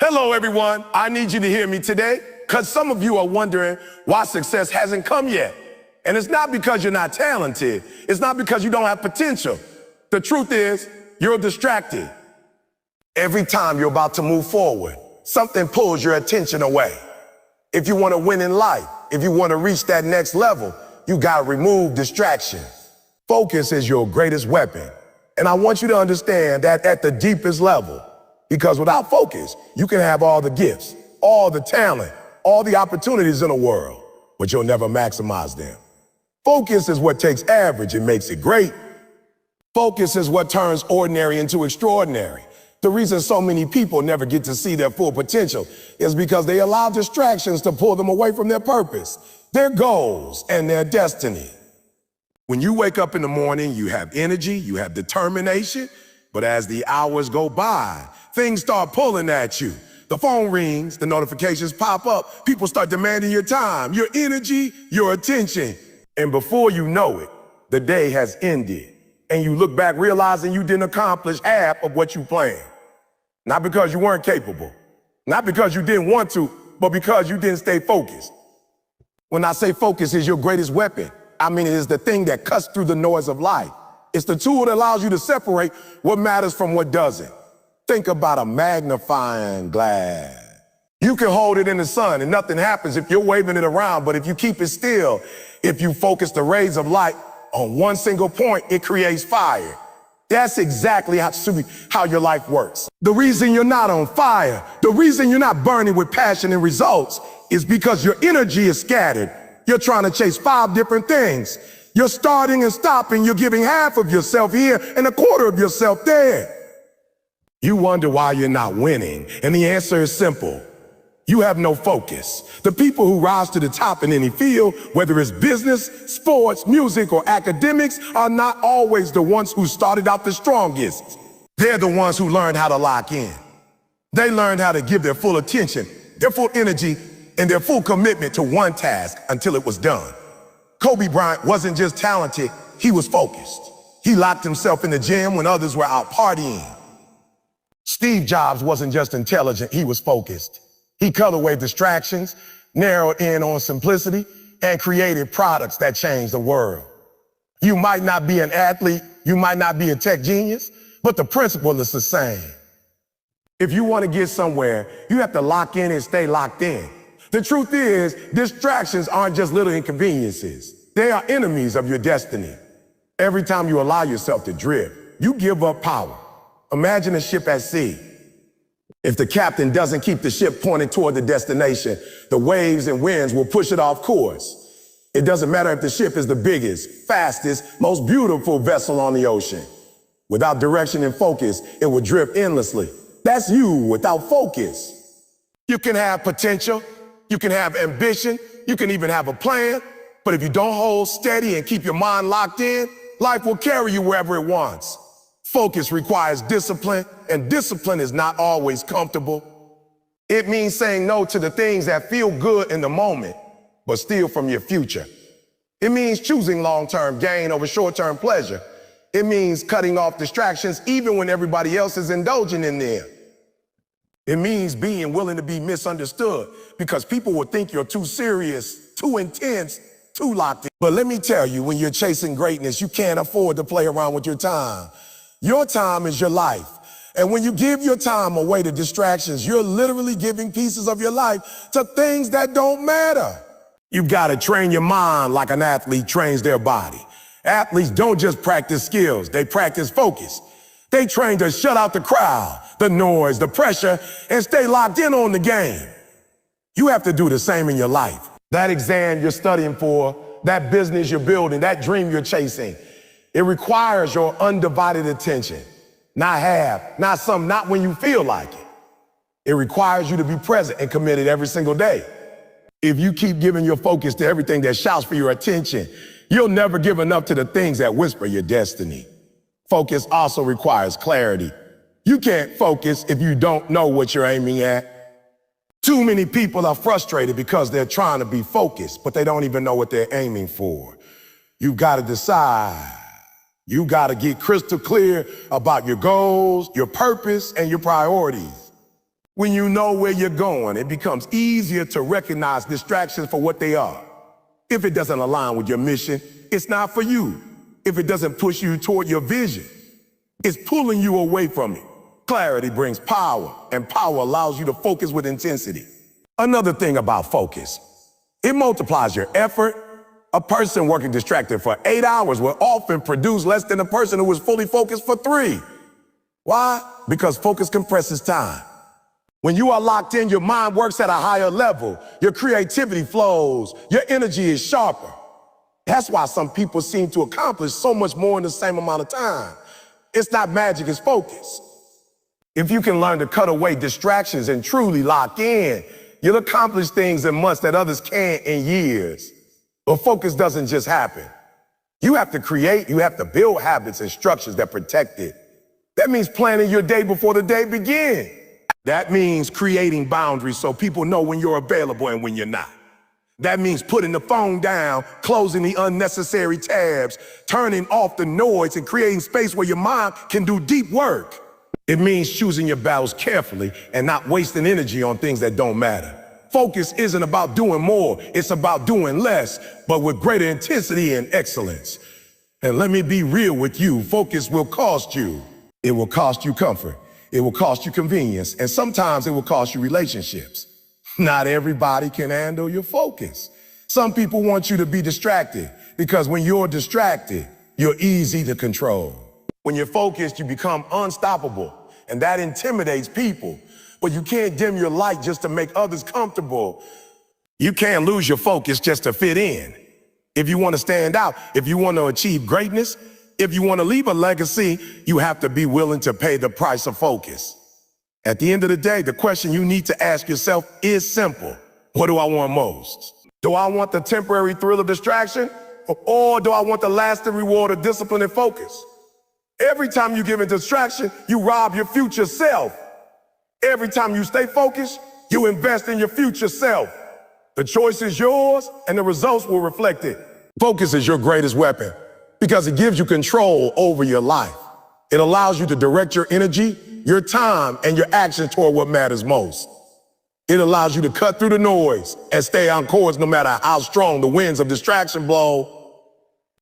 Hello, everyone. I need you to hear me today because some of you are wondering why success hasn't come yet. And it's not because you're not talented. It's not because you don't have potential. The truth is, you're distracted. Every time you're about to move forward, something pulls your attention away. If you want to win in life, if you want to reach that next level, you got to remove distraction. Focus is your greatest weapon. And I want you to understand that at the deepest level, because without focus, you can have all the gifts, all the talent, all the opportunities in the world, but you'll never maximize them. Focus is what takes average and makes it great. Focus is what turns ordinary into extraordinary. The reason so many people never get to see their full potential is because they allow distractions to pull them away from their purpose, their goals, and their destiny. When you wake up in the morning, you have energy, you have determination, but as the hours go by, things start pulling at you. The phone rings, the notifications pop up, people start demanding your time, your energy, your attention. And before you know it, the day has ended. And you look back realizing you didn't accomplish half of what you planned. Not because you weren't capable, not because you didn't want to, but because you didn't stay focused. When I say focus is your greatest weapon, I mean it is the thing that cuts through the noise of life. It's the tool that allows you to separate what matters from what doesn't. Think about a magnifying glass. You can hold it in the sun and nothing happens if you're waving it around, but if you keep it still, if you focus the rays of light on one single point, it creates fire. That's exactly how your life works. The reason you're not on fire, the reason you're not burning with passion and results is because your energy is scattered. You're trying to chase 5 different things. You're starting and stopping. You're giving half of yourself here and a quarter of yourself there. You wonder why you're not winning, and the answer is simple. You have no focus. The people who rise to the top in any field, whether it's business, sports, music, or academics, are not always the ones who started out the strongest. They're the ones who learned how to lock in. They learned how to give their full attention, their full energy, and their full commitment to one task until it was done. Kobe Bryant wasn't just talented, he was focused. He locked himself in the gym when others were out partying. Steve Jobs wasn't just intelligent, he was focused. He cut away distractions, narrowed in on simplicity, and created products that changed the world. You might not be an athlete, you might not be a tech genius, but the principle is the same. If you want to get somewhere, you have to lock in and stay locked in. The truth is, distractions aren't just little inconveniences. They are enemies of your destiny. Every time you allow yourself to drift, you give up power. Imagine a ship at sea. If the captain doesn't keep the ship pointed toward the destination, the waves and winds will push it off course. It doesn't matter if the ship is the biggest, fastest, most beautiful vessel on the ocean. Without direction and focus, it will drift endlessly. That's you without focus. You can have potential, you can have ambition, you can even have a plan, but if you don't hold steady and keep your mind locked in, life will carry you wherever it wants. Focus requires discipline, and discipline is not always comfortable. It means saying no to the things that feel good in the moment, but steal from your future. It means choosing long-term gain over short-term pleasure. It means cutting off distractions even when everybody else is indulging in them. It means being willing to be misunderstood because people will think you're too serious, too intense, too locked in. But let me tell you, when you're chasing greatness, you can't afford to play around with your time. Your time is your life. And when you give your time away to distractions, you're literally giving pieces of your life to things that don't matter. You've got to train your mind like an athlete trains their body. Athletes don't just practice skills, they practice focus. They train to shut out the crowd, the noise, the pressure, and stay locked in on the game. You have to do the same in your life. That exam you're studying for, that business you're building, that dream you're chasing, it requires your undivided attention. Not half, not some, not when you feel like it. It requires you to be present and committed every single day. If you keep giving your focus to everything that shouts for your attention, you'll never give enough to the things that whisper your destiny. Focus also requires clarity. You can't focus if you don't know what you're aiming at. Too many people are frustrated because they're trying to be focused, but they don't even know what they're aiming for. You've got to decide. You got to get crystal clear about your goals, your purpose, and your priorities. When you know where you're going, it becomes easier to recognize distractions for what they are. If it doesn't align with your mission, it's not for you. If it doesn't push you toward your vision, it's pulling you away from it. Clarity brings power, and power allows you to focus with intensity. Another thing about focus, it multiplies your effort. A person working distracted for 8 hours will often produce less than a person who is fully focused for 3. Why? Because focus compresses time. When you are locked in, your mind works at a higher level. Your creativity flows. Your energy is sharper. That's why some people seem to accomplish so much more in the same amount of time. It's not magic, it's focus. If you can learn to cut away distractions and truly lock in, you'll accomplish things in months that others can't in years. But focus doesn't just happen. You have to create, you have to build habits and structures that protect it. That means planning your day before the day begins. That means creating boundaries so people know when you're available and when you're not. That means putting the phone down, closing the unnecessary tabs, turning off the noise, and creating space where your mind can do deep work. It means choosing your battles carefully and not wasting energy on things that don't matter. Focus isn't about doing more, it's about doing less, but with greater intensity and excellence. And let me be real with you, focus will cost you. It will cost you comfort. It will cost you convenience, and sometimes it will cost you relationships. Not everybody can handle your focus. Some people want you to be distracted because when you're distracted, you're easy to control. When you're focused, you become unstoppable, and that intimidates people. But you can't dim your light just to make others comfortable. You can't lose your focus just to fit in. If you want to stand out, if you want to achieve greatness, if you want to leave a legacy, you have to be willing to pay the price of focus. At the end of the day, the question you need to ask yourself is simple. What do I want most? Do I want the temporary thrill of distraction, or do I want the lasting reward of discipline and focus? Every time you give in distraction, you rob your future self. Every time you stay focused, you invest in your future self. The choice is yours, and the results will reflect it. Focus is your greatest weapon because it gives you control over your life. It allows you to direct your energy, your time, and your action toward what matters most. It allows you to cut through the noise and stay on course no matter how strong the winds of distraction blow.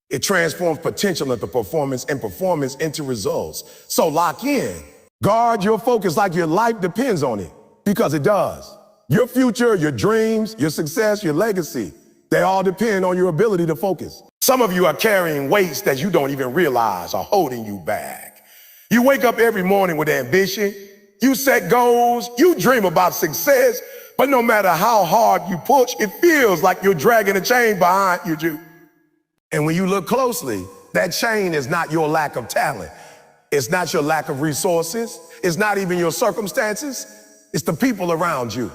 It transforms potential into performance and performance into results. So lock in. Guard your focus like your life depends on it, because it does. Your future, your dreams, your success, your legacy, they all depend on your ability to focus. Some of you are carrying weights that you don't even realize are holding you back. You wake up every morning with ambition, you set goals, you dream about success, but no matter how hard you push, it feels like you're dragging a chain behind you. And when you look closely, that chain is not your lack of talent. It's not your lack of resources. It's not even your circumstances. It's the people around you.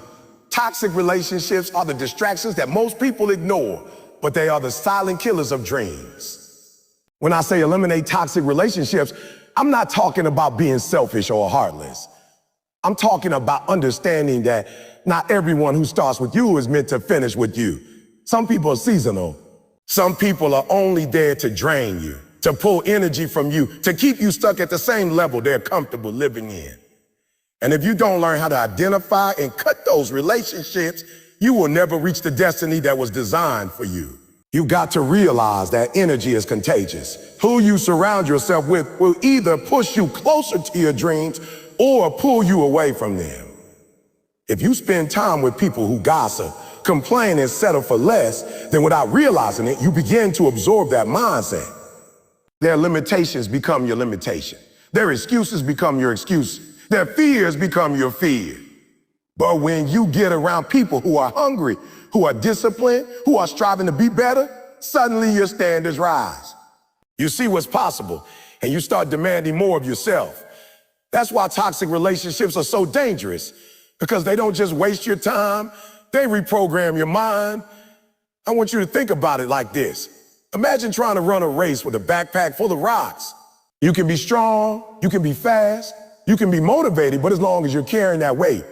Toxic relationships are the distractions that most people ignore, but they are the silent killers of dreams. When I say eliminate toxic relationships, I'm not talking about being selfish or heartless. I'm talking about understanding that not everyone who starts with you is meant to finish with you. Some people are seasonal. Some people are only there to drain you, to pull energy from you, to keep you stuck at the same level they're comfortable living in. And if you don't learn how to identify and cut those relationships, you will never reach the destiny that was designed for you. You've got to realize that energy is contagious. Who you surround yourself with will either push you closer to your dreams or pull you away from them. If you spend time with people who gossip, complain, and settle for less, then without realizing it, you begin to absorb that mindset. Their limitations become your limitation. Their excuses become your excuse. Their fears become your fear. But when you get around people who are hungry, who are disciplined, who are striving to be better, suddenly your standards rise. You see what's possible, and you start demanding more of yourself. That's why toxic relationships are so dangerous, because they don't just waste your time, they reprogram your mind. I want you to think about it like this. Imagine trying to run a race with a backpack full of rocks. You can be strong, you can be fast, you can be motivated, but as long as you're carrying that weight,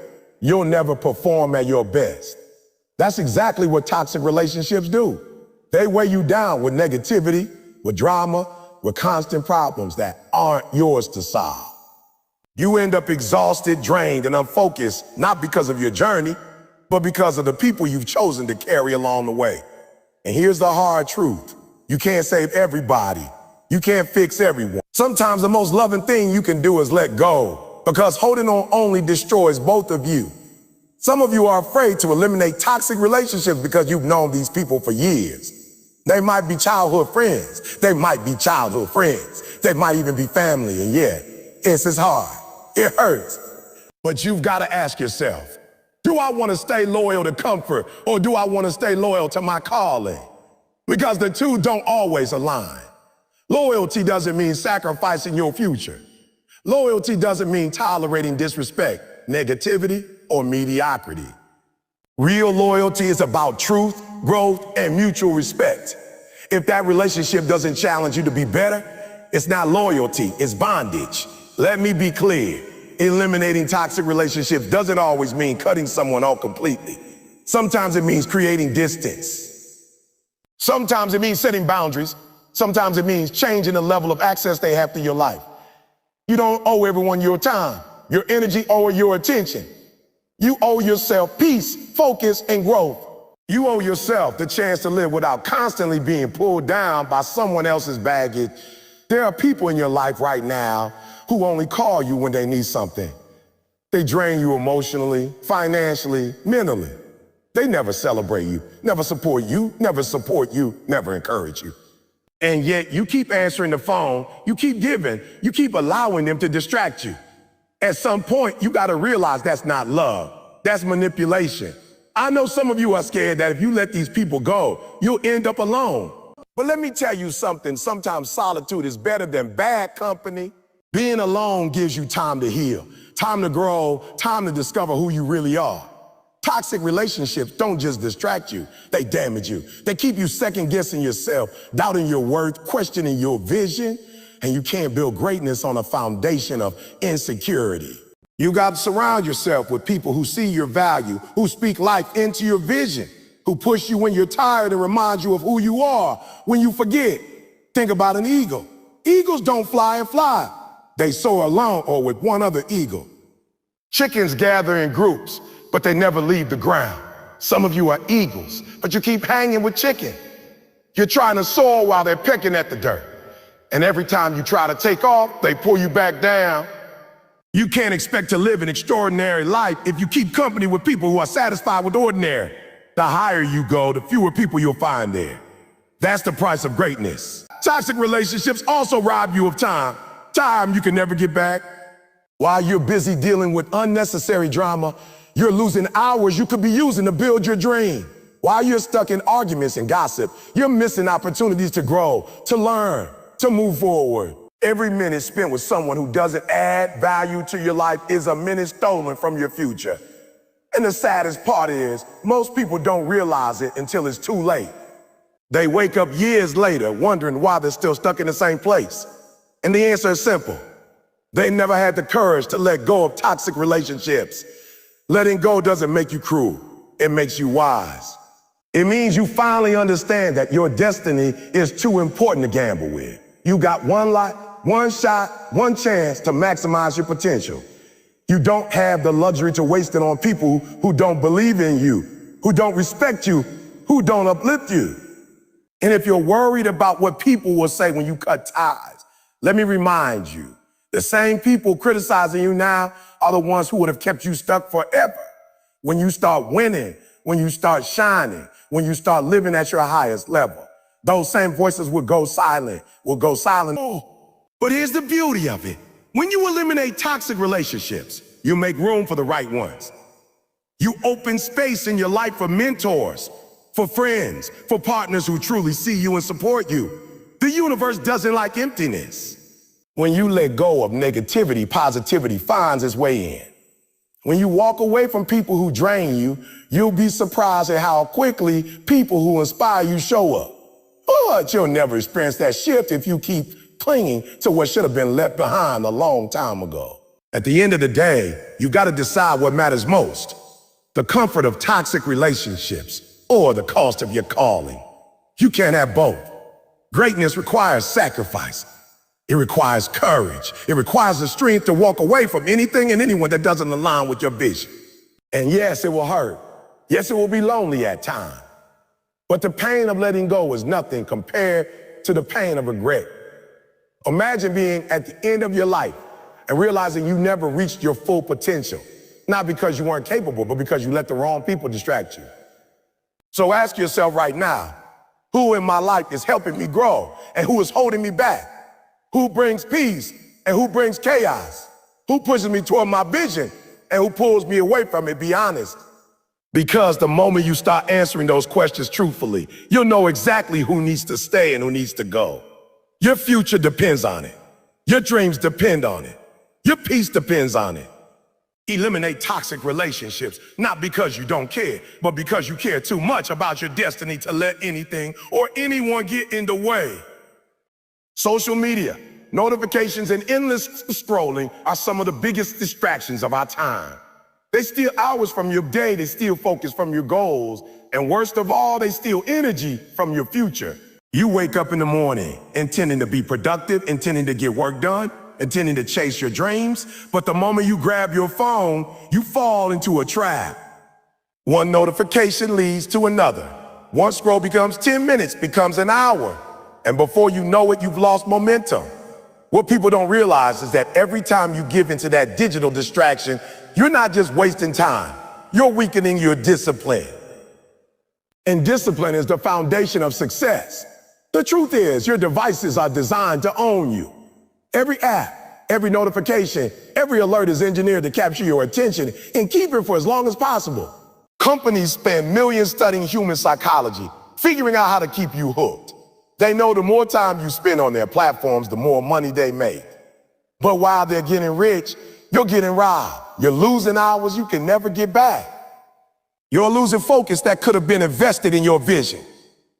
you'll never perform at your best. That's exactly what toxic relationships do. They weigh you down with negativity, with drama, with constant problems that aren't yours to solve. You end up exhausted, drained, and unfocused, not because of your journey, but because of the people you've chosen to carry along the way. And here's the hard truth. You can't save everybody. You can't fix everyone. Sometimes the most loving thing you can do is let go, because holding on only destroys both of you. Some of you are afraid to eliminate toxic relationships because you've known these people for years. They might be childhood friends. They might be childhood friends. They might even be family. And yeah, it's hard. It hurts. But you've got to ask yourself, do I want to stay loyal to comfort, or do I want to stay loyal to my calling? Because the two don't always align. Loyalty doesn't mean sacrificing your future. Loyalty doesn't mean tolerating disrespect, negativity, or mediocrity. Real loyalty is about truth, growth, and mutual respect. If that relationship doesn't challenge you to be better, it's not loyalty, it's bondage. Let me be clear. Eliminating toxic relationships doesn't always mean cutting someone off completely. Sometimes it means creating distance. Sometimes it means setting boundaries. Sometimes it means changing the level of access they have to your life. You don't owe everyone your time, your energy, or your attention. You owe yourself peace, focus, and growth. You owe yourself the chance to live without constantly being pulled down by someone else's baggage. There are people in your life right now who only call you when they need something. They drain you emotionally, financially, mentally. They never celebrate you, never support you, never encourage you. And yet you keep answering the phone, you keep giving, you keep allowing them to distract you. At some point, you gotta realize that's not love, that's manipulation. I know some of you are scared that if you let these people go, you'll end up alone. But let me tell you something, sometimes solitude is better than bad company. Being alone gives you time to heal, time to grow, time to discover who you really are. Toxic relationships don't just distract you, they damage you. They keep you second-guessing yourself, doubting your worth, questioning your vision, and you can't build greatness on a foundation of insecurity. You got to surround yourself with people who see your value, who speak life into your vision, who push you when you're tired and remind you of who you are when you forget. Think about an eagle. Eagles don't fly and fly. They soar alone or with one other eagle. Chickens gather in groups, but they never leave the ground. Some of you are eagles, but you keep hanging with chicken. You're trying to soar while they're pecking at the dirt. And every time you try to take off, they pull you back down. You can't expect to live an extraordinary life if you keep company with people who are satisfied with ordinary. The higher you go, the fewer people you'll find there. That's the price of greatness. Toxic relationships also rob you of time. Time you can never get back. While you're busy dealing with unnecessary drama, you're losing hours you could be using to build your dream. While you're stuck in arguments and gossip, you're missing opportunities to grow, to learn, to move forward. Every minute spent with someone who doesn't add value to your life is a minute stolen from your future. And the saddest part is, most people don't realize it until it's too late. They wake up years later wondering why they're still stuck in the same place. And the answer is simple. They never had the courage to let go of toxic relationships. Letting go doesn't make you cruel. It makes you wise. It means you finally understand that your destiny is too important to gamble with. You got one life, one shot, one chance to maximize your potential. You don't have the luxury to waste it on people who don't believe in you, who don't respect you, who don't uplift you. And if you're worried about what people will say when you cut ties, let me remind you, the same people criticizing you now are the ones who would have kept you stuck forever. When you start winning, when you start shining, when you start living at your highest level, those same voices will go silent. Oh, but here's the beauty of it. When you eliminate toxic relationships, you make room for the right ones. You open space in your life for mentors, for friends, for partners who truly see you and support you. The universe doesn't like emptiness. When you let go of negativity, positivity finds its way in. When you walk away from people who drain you, you'll be surprised at how quickly people who inspire you show up. But you'll never experience that shift if you keep clinging to what should have been left behind a long time ago. At the end of the day, you got to decide what matters most: the comfort of toxic relationships or the cost of your calling. You can't have both. Greatness requires sacrifice. It requires courage. It requires the strength to walk away from anything and anyone that doesn't align with your vision. And yes, it will hurt. Yes, it will be lonely at times. But the pain of letting go is nothing compared to the pain of regret. Imagine being at the end of your life and realizing you never reached your full potential, not because you weren't capable, but because you let the wrong people distract you. So ask yourself right now, who in my life is helping me grow and who is holding me back? Who brings peace and who brings chaos? Who pushes me toward my vision and who pulls me away from it? Be honest. Because the moment you start answering those questions truthfully, you'll know exactly who needs to stay and who needs to go. Your future depends on it. Your dreams depend on it. Your peace depends on it. Eliminate toxic relationships, not because you don't care, but because you care too much about your destiny to let anything or anyone get in the way. Social media, notifications, and endless scrolling are some of the biggest distractions of our time. They steal hours from your day, they steal focus from your goals, and worst of all, they steal energy from your future. You wake up in the morning intending to be productive, intending to get work done, intending to chase your dreams, but the moment you grab your phone, you fall into a trap. One notification leads to another. One scroll becomes 10 minutes, becomes an hour, and before you know it, you've lost momentum. What people don't realize is that every time you give into that digital distraction, you're not just wasting time, you're weakening your discipline. And discipline is the foundation of success. The truth is, your devices are designed to own you. Every app, every notification, every alert is engineered to capture your attention and keep it for as long as possible. Companies spend millions studying human psychology, figuring out how to keep you hooked. They know the more time you spend on their platforms, the more money they make. But while they're getting rich, you're getting robbed. You're losing hours you can never get back. You're losing focus that could have been invested in your vision.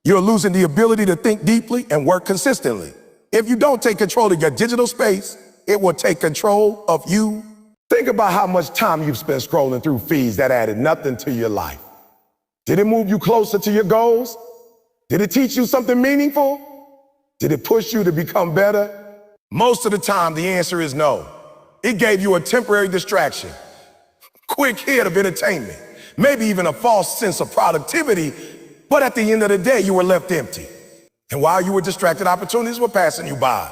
You're losing the ability to think deeply and work consistently. If you don't take control of your digital space, it will take control of you. Think about how much time you've spent scrolling through feeds that added nothing to your life. Did it move you closer to your goals? Did it teach you something meaningful? Did it push you to become better? Most of the time, the answer is no. It gave you a temporary distraction, quick hit of entertainment, maybe even a false sense of productivity, but at the end of the day, you were left empty. And while you were distracted, opportunities were passing you by.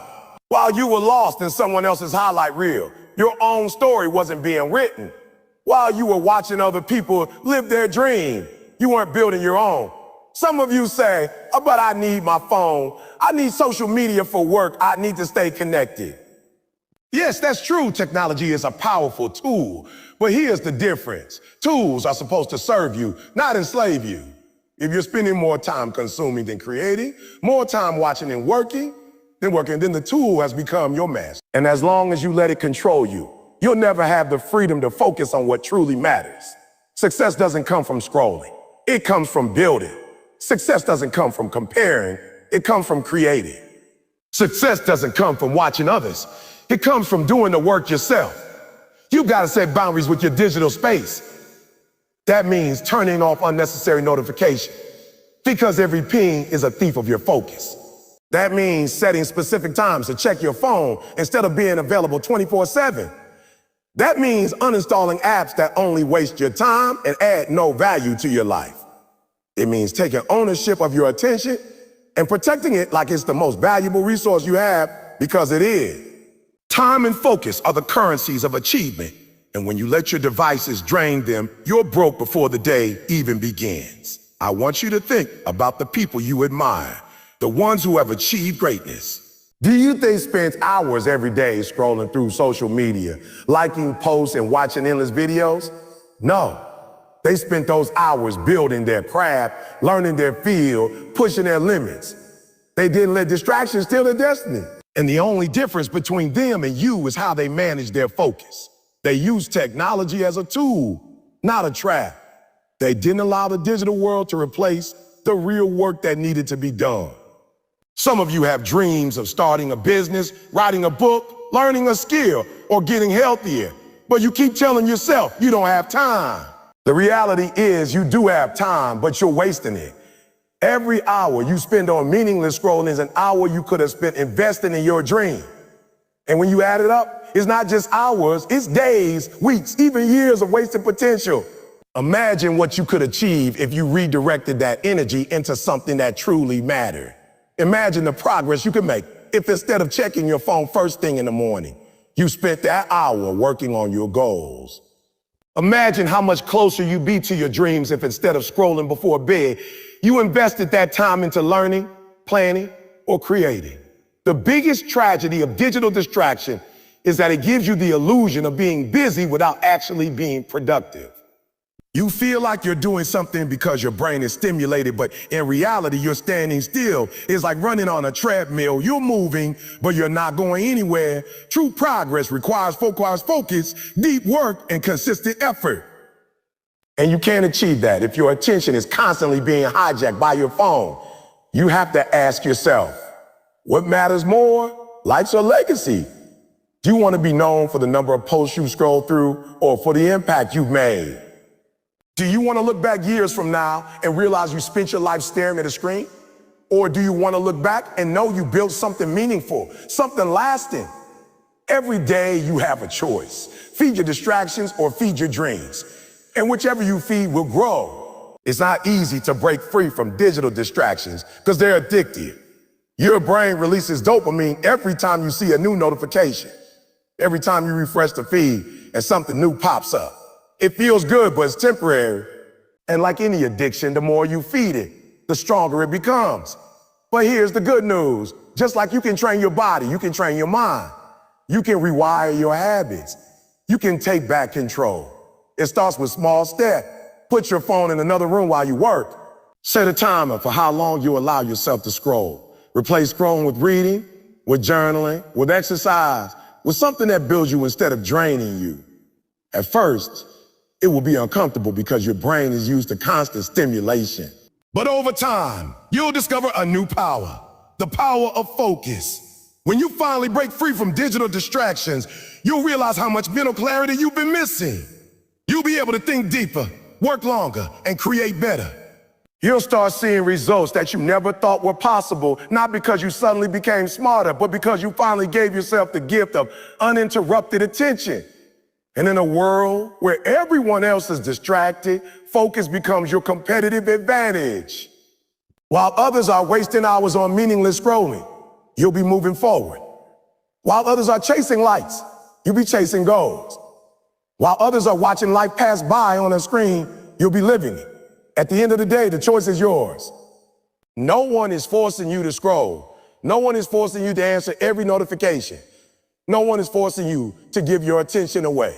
While you were lost in someone else's highlight reel, your own story wasn't being written. While you were watching other people live their dream, you weren't building your own. Some of you say, oh, but I need my phone. I need social media for work. I need to stay connected. Yes, that's true. Technology is a powerful tool, but here's the difference. Tools are supposed to serve you, not enslave you. If you're spending more time consuming than creating, more time watching and working, then the tool has become your master. And as long as you let it control you, you'll never have the freedom to focus on what truly matters. Success doesn't come from scrolling. It comes from building. Success doesn't come from comparing. It comes from creating. Success doesn't come from watching others. It comes from doing the work yourself. You've got to set boundaries with your digital space. That means turning off unnecessary notifications, because every ping is a thief of your focus. That means setting specific times to check your phone instead of being available 24/7. That means uninstalling apps that only waste your time and add no value to your life. It means taking ownership of your attention and protecting it like it's the most valuable resource you have, because it is. Time and focus are the currencies of achievement. And when you let your devices drain them, you're broke before the day even begins. I want you to think about the people you admire, the ones who have achieved greatness. Do you think they spend hours every day scrolling through social media, liking posts and watching endless videos? No. They spent those hours building their craft, learning their field, pushing their limits. They didn't let distractions steal their destiny. And the only difference between them and you is how they manage their focus. They used technology as a tool, not a trap. They didn't allow the digital world to replace the real work that needed to be done. Some of you have dreams of starting a business, writing a book, learning a skill, or getting healthier, but you keep telling yourself you don't have time. The reality is you do have time, but you're wasting it. Every hour you spend on meaningless scrolling is an hour you could have spent investing in your dream. And when you add it up, it's not just hours, it's days, weeks, even years of wasted potential. Imagine what you could achieve if you redirected that energy into something that truly mattered. Imagine the progress you could make if instead of checking your phone first thing in the morning, you spent that hour working on your goals. Imagine how much closer you'd be to your dreams if instead of scrolling before bed, you invested that time into learning, planning, or creating. The biggest tragedy of digital distraction is that it gives you the illusion of being busy without actually being productive. You feel like you're doing something because your brain is stimulated, but in reality, you're standing still. It's like running on a treadmill. You're moving, but you're not going anywhere. True progress requires focus, deep work, and consistent effort. And you can't achieve that if your attention is constantly being hijacked by your phone. You have to ask yourself, what matters more, likes or legacy? Do you want to be known for the number of posts you scroll through or for the impact you've made? Do you want to look back years from now and realize you spent your life staring at a screen? Or do you want to look back and know you built something meaningful, something lasting? Every day you have a choice. Feed your distractions or feed your dreams. And whichever you feed will grow. It's not easy to break free from digital distractions because they're addictive. Your brain releases dopamine every time you see a new notification. Every time you refresh the feed and something new pops up. It feels good, but it's temporary. And like any addiction, the more you feed it, the stronger it becomes. But here's the good news. Just like you can train your body, you can train your mind. You can rewire your habits. You can take back control. It starts with small steps. Put your phone in another room while you work. Set a timer for how long you allow yourself to scroll. Replace scrolling with reading, with journaling, with exercise, with something that builds you instead of draining you. At first, it will be uncomfortable because your brain is used to constant stimulation. But over time, you'll discover a new power, the power of focus. When you finally break free from digital distractions, you'll realize how much mental clarity you've been missing. You'll be able to think deeper, work longer, and create better. You'll start seeing results that you never thought were possible, not because you suddenly became smarter, but because you finally gave yourself the gift of uninterrupted attention. And in a world where everyone else is distracted, focus becomes your competitive advantage. While others are wasting hours on meaningless scrolling, you'll be moving forward. While others are chasing likes, you'll be chasing goals. While others are watching life pass by on a screen, you'll be living it. At the end of the day, the choice is yours. No one is forcing you to scroll. No one is forcing you to answer every notification. No one is forcing you to give your attention away.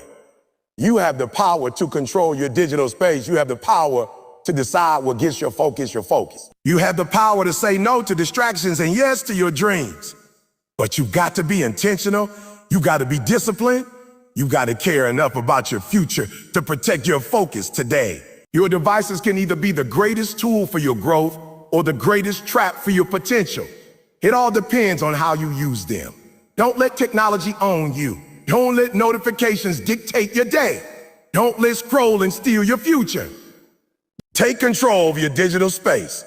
You have the power to control your digital space. You have the power to decide what gets your focus your focus. You have the power to say no to distractions and yes to your dreams. But you've got to be intentional. You got to be disciplined. You got to care enough about your future to protect your focus today. Your devices can either be the greatest tool for your growth or the greatest trap for your potential. It all depends on how you use them. Don't let technology own you. Don't let notifications dictate your day. Don't let scrolling steal your future. Take control of your digital space,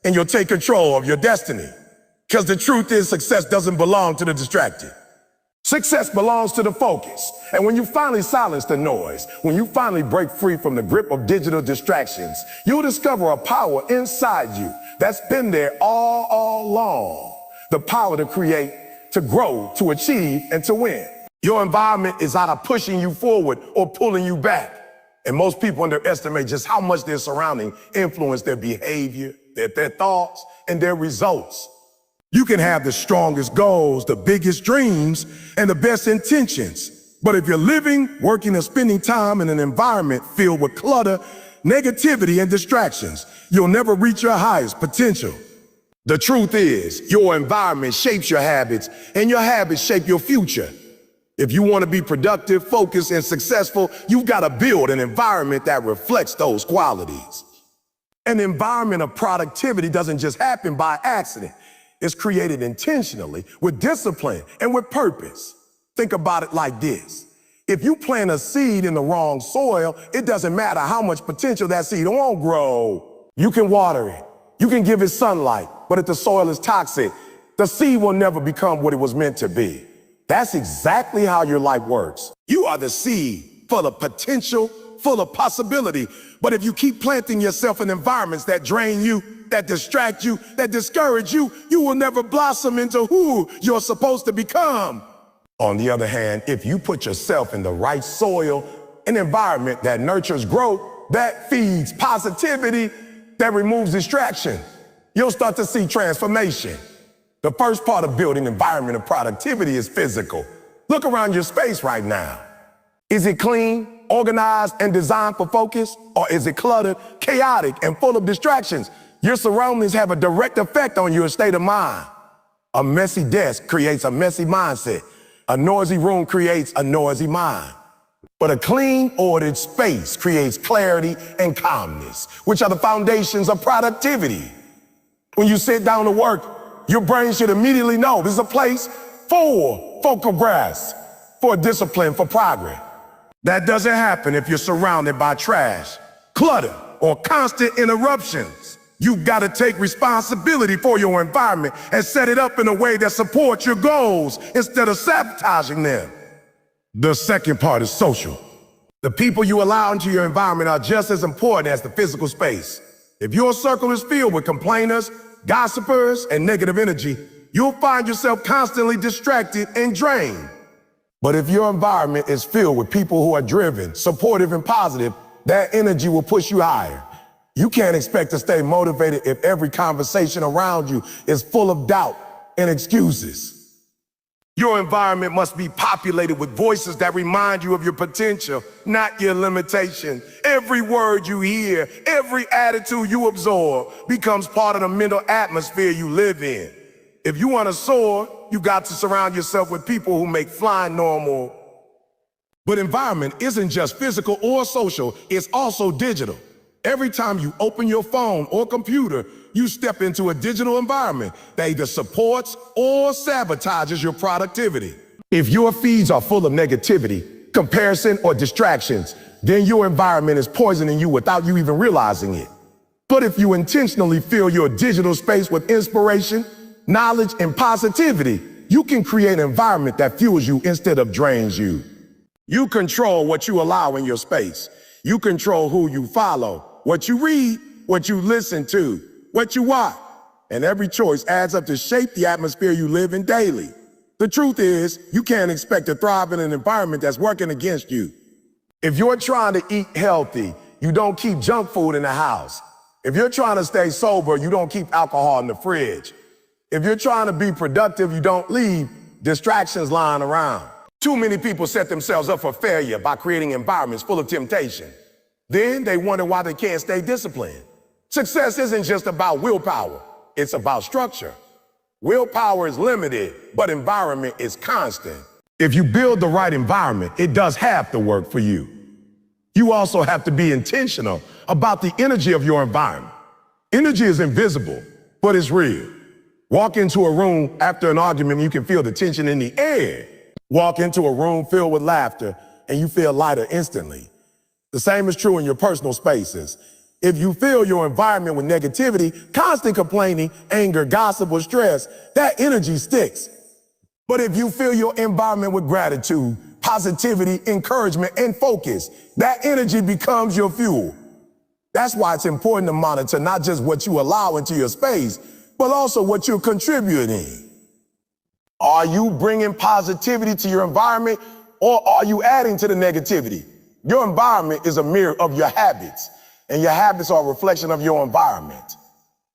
and you'll take control of your destiny. Because the truth is, success doesn't belong to the distracted. Success belongs to the focus. And when you finally silence the noise, when you finally break free from the grip of digital distractions, you'll discover a power inside you that's been there all along. The power to create, to grow, to achieve, and to win. Your environment is either pushing you forward or pulling you back. And most people underestimate just how much their surrounding influence their behavior, their thoughts, and their results. You can have the strongest goals, the biggest dreams, and the best intentions. But if you're living, working, and spending time in an environment filled with clutter, negativity, and distractions, you'll never reach your highest potential. The truth is, your environment shapes your habits, and your habits shape your future. If you want to be productive, focused, and successful, you've got to build an environment that reflects those qualities. An environment of productivity doesn't just happen by accident. It's created intentionally, with discipline and with purpose. Think about it like this. If you plant a seed in the wrong soil, it doesn't matter how much potential that seed won't grow. You can water it. You can give it sunlight, but if the soil is toxic, the seed will never become what it was meant to be. That's exactly how your life works. You are the seed, full of potential, full of possibility. But if you keep planting yourself in environments that drain you, that distract you, that discourage you, you will never blossom into who you're supposed to become. On the other hand, if you put yourself in the right soil, an environment that nurtures growth, that feeds positivity, that removes distraction, you'll start to see transformation. The first part of building an environment of productivity is physical. Look around your space right now. Is it clean, organized, and designed for focus? Or is it cluttered, chaotic, and full of distractions? Your surroundings have a direct effect on your state of mind. A messy desk creates a messy mindset. A noisy room creates a noisy mind. But a clean, ordered space creates clarity and calmness, which are the foundations of productivity. When you sit down to work, your brain should immediately know this is a place for focal grasp, for discipline, for progress. That doesn't happen if you're surrounded by trash, clutter, or constant interruptions. You've got to take responsibility for your environment and set it up in a way that supports your goals instead of sabotaging them. The second part is social. The people you allow into your environment are just as important as the physical space. If your circle is filled with complainers, gossipers, and negative energy, you'll find yourself constantly distracted and drained. But if your environment is filled with people who are driven, supportive, and positive, that energy will push you higher. You can't expect to stay motivated if every conversation around you is full of doubt and excuses. Your environment must be populated with voices that remind you of your potential, not your limitation. Every word you hear, every attitude you absorb becomes part of the mental atmosphere you live in. If you want to soar, you got to surround yourself with people who make flying normal. But environment isn't just physical or social, it's also digital. Every time you open your phone or computer, you step into a digital environment that either supports or sabotages your productivity. If your feeds are full of negativity, comparison, or distractions, then your environment is poisoning you without you even realizing it. But if you intentionally fill your digital space with inspiration, knowledge, and positivity, you can create an environment that fuels you instead of drains you. You control what you allow in your space. You control who you follow, what you read, what you listen to, what you watch. And every choice adds up to shape the atmosphere you live in daily. The truth is, you can't expect to thrive in an environment that's working against you. If you're trying to eat healthy, you don't keep junk food in the house. If you're trying to stay sober, you don't keep alcohol in the fridge. If you're trying to be productive, you don't leave distractions lying around. Too many people set themselves up for failure by creating environments full of temptation. Then they wonder why they can't stay disciplined. Success isn't just about willpower, it's about structure. Willpower is limited, but environment is constant. If you build the right environment, it does half the work for you. You also have to be intentional about the energy of your environment. Energy is invisible, but it's real. Walk into a room after an argument, you can feel the tension in the air. Walk into a room filled with laughter, and you feel lighter instantly. The same is true in your personal spaces. If you fill your environment with negativity, constant complaining, anger, gossip, or stress, that energy sticks. But if you fill your environment with gratitude, positivity, encouragement, and focus, that energy becomes your fuel. That's why it's important to monitor not just what you allow into your space, but also what you're contributing. Are you bringing positivity to your environment, or are you adding to the negativity? Your environment is a mirror of your habits, and your habits are a reflection of your environment.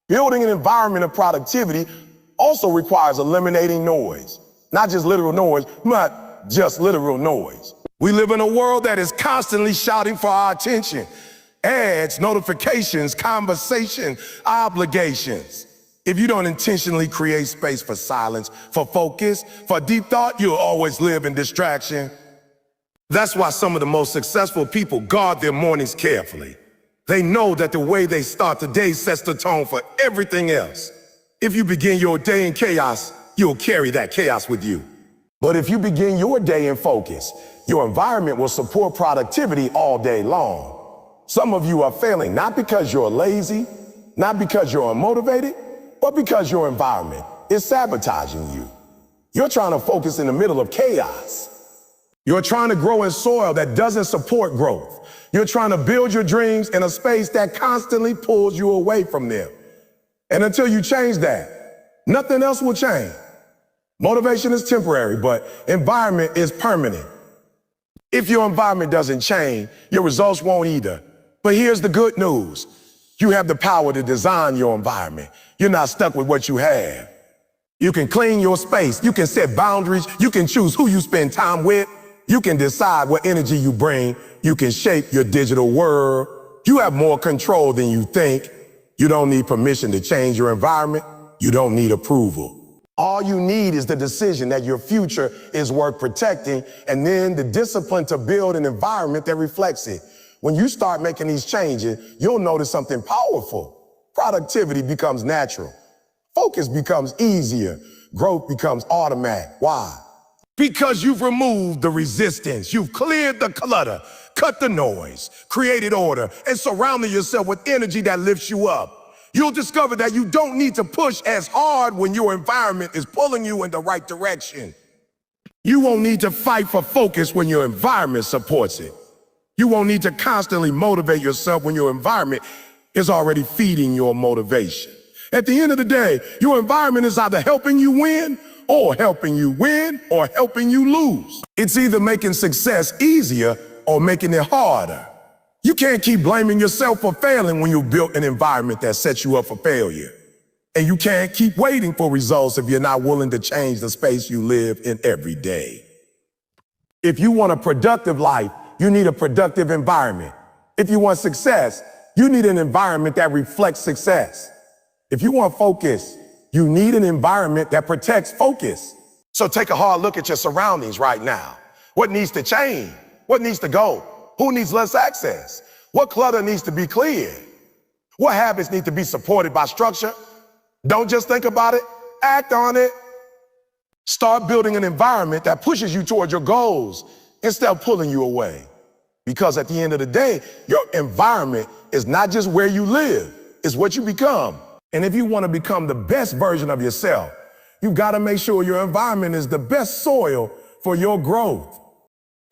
Building an environment of productivity also requires eliminating noise. Not just literal noise, but just literal noise. We live in a world that is constantly shouting for our attention. Ads, notifications, conversation, obligations. If you don't intentionally create space for silence, for focus, for deep thought, you'll always live in distraction. That's why some of the most successful people guard their mornings carefully. They know that the way they start the day sets the tone for everything else. If you begin your day in chaos, you'll carry that chaos with you. But if you begin your day in focus, your environment will support productivity all day long. Some of you are failing not because you're lazy, not because you're unmotivated, but because your environment is sabotaging you. You're trying to focus in the middle of chaos. You're trying to grow in soil that doesn't support growth. You're trying to build your dreams in a space that constantly pulls you away from them. And until you change that, nothing else will change. Motivation is temporary, but environment is permanent. If your environment doesn't change, your results won't either. But here's the good news. You have the power to design your environment. You're not stuck with what you have. You can clean your space. You can set boundaries. You can choose who you spend time with. You can decide what energy you bring. You can shape your digital world. You have more control than you think. You don't need permission to change your environment. You don't need approval. All you need is the decision that your future is worth protecting, and then the discipline to build an environment that reflects it. When you start making these changes, you'll notice something powerful. Productivity becomes natural. Focus becomes easier. Growth becomes automatic. Why? Because you've removed the resistance. You've cleared the clutter, cut the noise, created order, and surrounded yourself with energy that lifts you up. You'll discover that you don't need to push as hard when your environment is pulling you in the right direction. You won't need to fight for focus when your environment supports it. You won't need to constantly motivate yourself when your environment is already feeding your motivation. At the end of the day, your environment is either helping you win or helping you lose. It's either making success easier or making it harder. You can't keep blaming yourself for failing when you built an environment that sets you up for failure. And you can't keep waiting for results if you're not willing to change the space you live in every day. If you want a productive life, you need a productive environment. If you want success, you need an environment that reflects success. If you want focus, you need an environment that protects focus. So take a hard look at your surroundings right now. What needs to change? What needs to go? Who needs less access? What clutter needs to be cleared? What habits need to be supported by structure? Don't just think about it, act on it. Start building an environment that pushes you toward your goals instead of pulling you away. Because at the end of the day, your environment is not just where you live, it's what you become. And if you want to become the best version of yourself, you've got to make sure your environment is the best soil for your growth.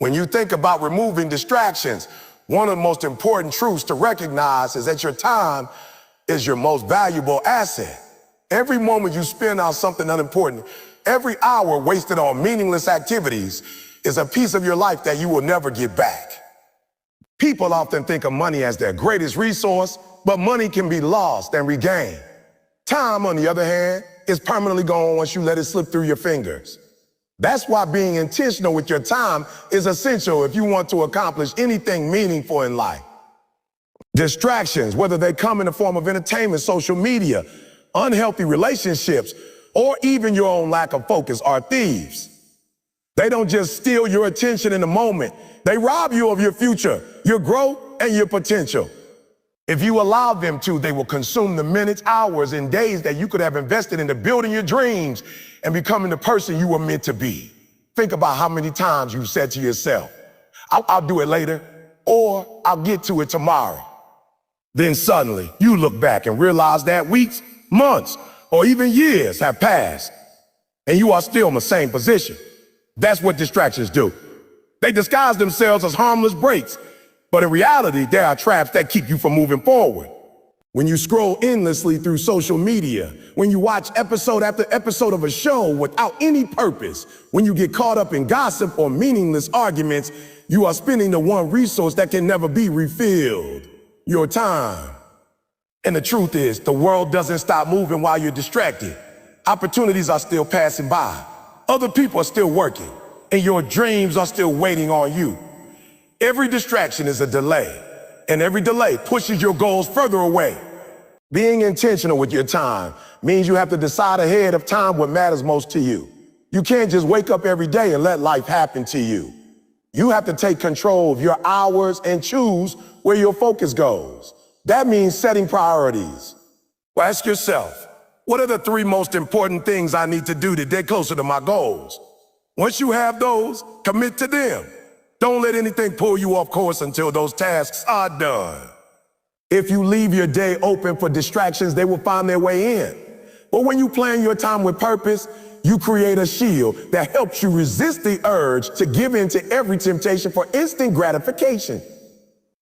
When you think about removing distractions, one of the most important truths to recognize is that your time is your most valuable asset. Every moment you spend on something unimportant, every hour wasted on meaningless activities is a piece of your life that you will never get back. People often think of money as their greatest resource, but money can be lost and regained. Time, on the other hand, is permanently gone once you let it slip through your fingers. That's why being intentional with your time is essential if you want to accomplish anything meaningful in life. Distractions, whether they come in the form of entertainment, social media, unhealthy relationships, or even your own lack of focus, are thieves. They don't just steal your attention in the moment. They rob you of your future, your growth, and your potential. If you allow them to, they will consume the minutes, hours, and days that you could have invested into building your dreams and becoming the person you were meant to be. Think about how many times you've said to yourself, I'll do it later, or I'll get to it tomorrow. Then suddenly you look back and realize that weeks, months, or even years have passed, and you are still in the same position. That's what distractions do. They disguise themselves as harmless breaks, but in reality, they are traps that keep you from moving forward. When you scroll endlessly through social media, when you watch episode after episode of a show without any purpose, when you get caught up in gossip or meaningless arguments, you are spending the one resource that can never be refilled, your time. And the truth is, the world doesn't stop moving while you're distracted. Opportunities are still passing by. Other people are still working, and your dreams are still waiting on you. Every distraction is a delay, and every delay pushes your goals further away. Being intentional with your time means you have to decide ahead of time what matters most to you. You can't just wake up every day and let life happen to you. You have to take control of your hours and choose where your focus goes. That means setting priorities. Well, ask yourself, what are the 3 most important things I need to do to get closer to my goals? Once you have those, commit to them. Don't let anything pull you off course until those tasks are done. If you leave your day open for distractions, they will find their way in. But when you plan your time with purpose, you create a shield that helps you resist the urge to give in to every temptation for instant gratification.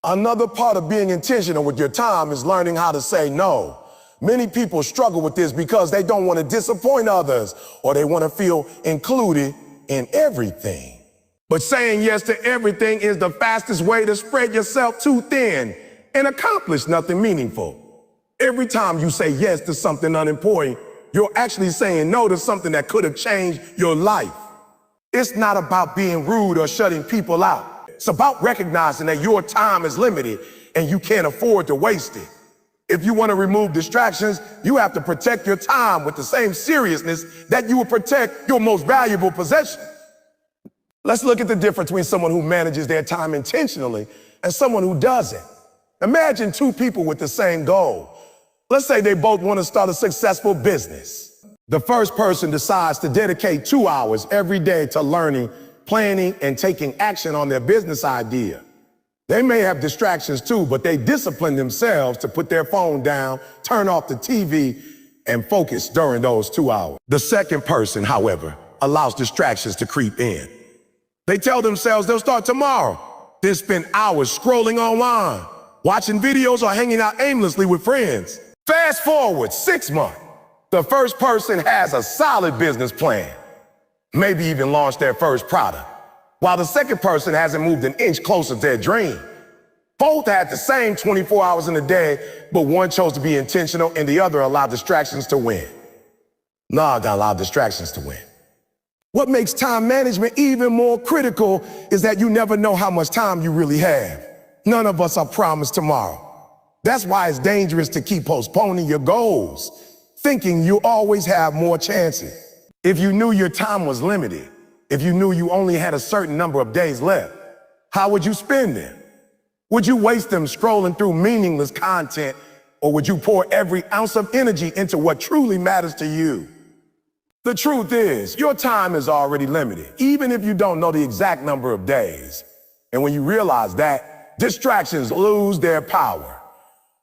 Another part of being intentional with your time is learning how to say no. Many people struggle with this because they don't want to disappoint others or they want to feel included in everything. But saying yes to everything is the fastest way to spread yourself too thin and accomplish nothing meaningful. Every time you say yes to something unimportant, you're actually saying no to something that could have changed your life. It's not about being rude or shutting people out. It's about recognizing that your time is limited and you can't afford to waste it. If you want to remove distractions, you have to protect your time with the same seriousness that you would protect your most valuable possession. Let's look at the difference between someone who manages their time intentionally and someone who doesn't. Imagine two people with the same goal. Let's say they both want to start a successful business. The first person decides to dedicate 2 hours every day to learning, planning, and taking action on their business idea. They may have distractions too, but they discipline themselves to put their phone down, turn off the TV, and focus during those 2 hours. The second person, however, allows distractions to creep in. They tell themselves they'll start tomorrow, then spend hours scrolling online, watching videos, or hanging out aimlessly with friends. Fast forward 6 months. The first person has a solid business plan, maybe even launched their first product, while the second person hasn't moved an inch closer to their dream. Both had the same 24 hours in a day, but one chose to be intentional and the other allowed distractions to win. Nah, I allow distractions to win. What makes time management even more critical is that you never know how much time you really have. None of us are promised tomorrow. That's why it's dangerous to keep postponing your goals, thinking you always have more chances. If you knew your time was limited, if you knew you only had a certain number of days left, how would you spend them? Would you waste them scrolling through meaningless content, or would you pour every ounce of energy into what truly matters to you? The truth is, your time is already limited, even if you don't know the exact number of days. And when you realize that, distractions lose their power.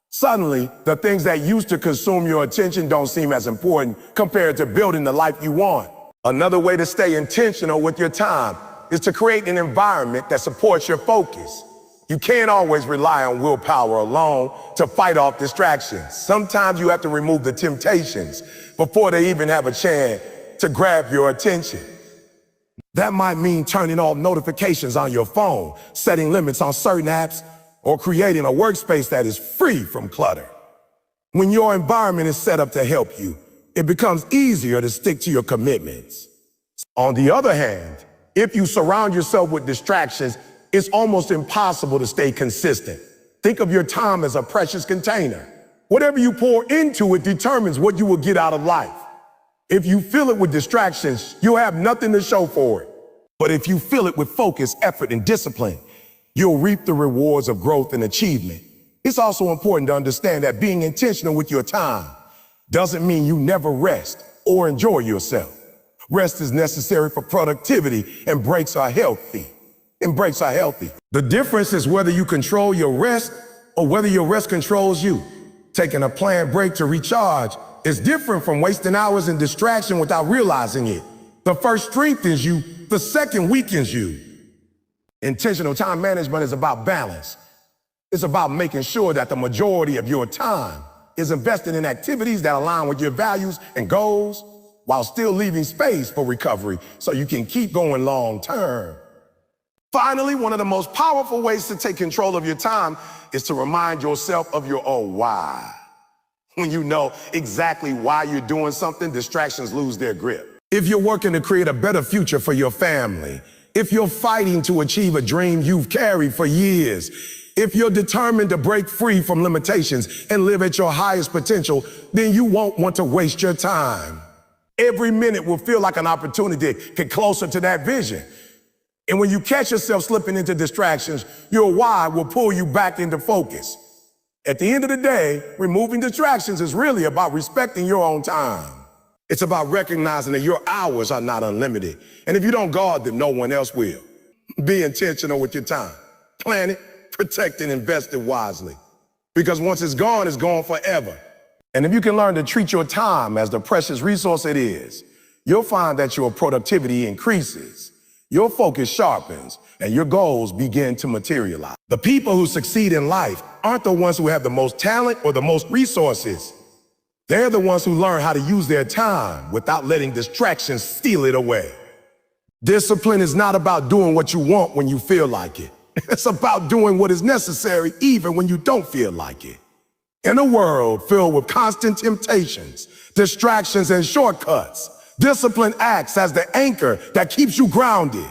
Suddenly, the things that used to consume your attention don't seem as important compared to building the life you want. Another way to stay intentional with your time is to create an environment that supports your focus. You can't always rely on willpower alone to fight off distractions. Sometimes you have to remove the temptations before they even have a chance to grab your attention. That might mean turning off notifications on your phone, setting limits on certain apps, or creating a workspace that is free from clutter. When your environment is set up to help you, it becomes easier to stick to your commitments. On the other hand, if you surround yourself with distractions, it's almost impossible to stay consistent. Think of your time as a precious container. Whatever you pour into it determines what you will get out of life. If you fill it with distractions, you'll have nothing to show for it. But if you fill it with focus, effort, and discipline, you'll reap the rewards of growth and achievement. It's also important to understand that being intentional with your time doesn't mean you never rest or enjoy yourself. Rest is necessary for productivity, and breaks are healthy. The difference is whether you control your rest or whether your rest controls you. Taking a planned break to recharge is different from wasting hours in distraction without realizing it. The first strengthens you, the second weakens you. Intentional time management is about balance. It's about making sure that the majority of your time is invested in activities that align with your values and goals, while still leaving space for recovery so you can keep going long term. Finally, one of the most powerful ways to take control of your time is to remind yourself of your own why. When you know exactly why you're doing something, distractions lose their grip. If you're working to create a better future for your family, if you're fighting to achieve a dream you've carried for years, if you're determined to break free from limitations and live at your highest potential, then you won't want to waste your time. Every minute will feel like an opportunity to get closer to that vision. And when you catch yourself slipping into distractions, your why will pull you back into focus. At the end of the day, removing distractions is really about respecting your own time. It's about recognizing that your hours are not unlimited. And if you don't guard them, no one else will. Be intentional with your time. Plan it, protect it, invest it wisely. Because once it's gone forever. And if you can learn to treat your time as the precious resource it is, you'll find that your productivity increases, your focus sharpens, and your goals begin to materialize. The people who succeed in life aren't the ones who have the most talent or the most resources. They're the ones who learn how to use their time without letting distractions steal it away. Discipline is not about doing what you want when you feel like it. It's about doing what is necessary even when you don't feel like it. In a world filled with constant temptations, distractions, and shortcuts, discipline acts as the anchor that keeps you grounded.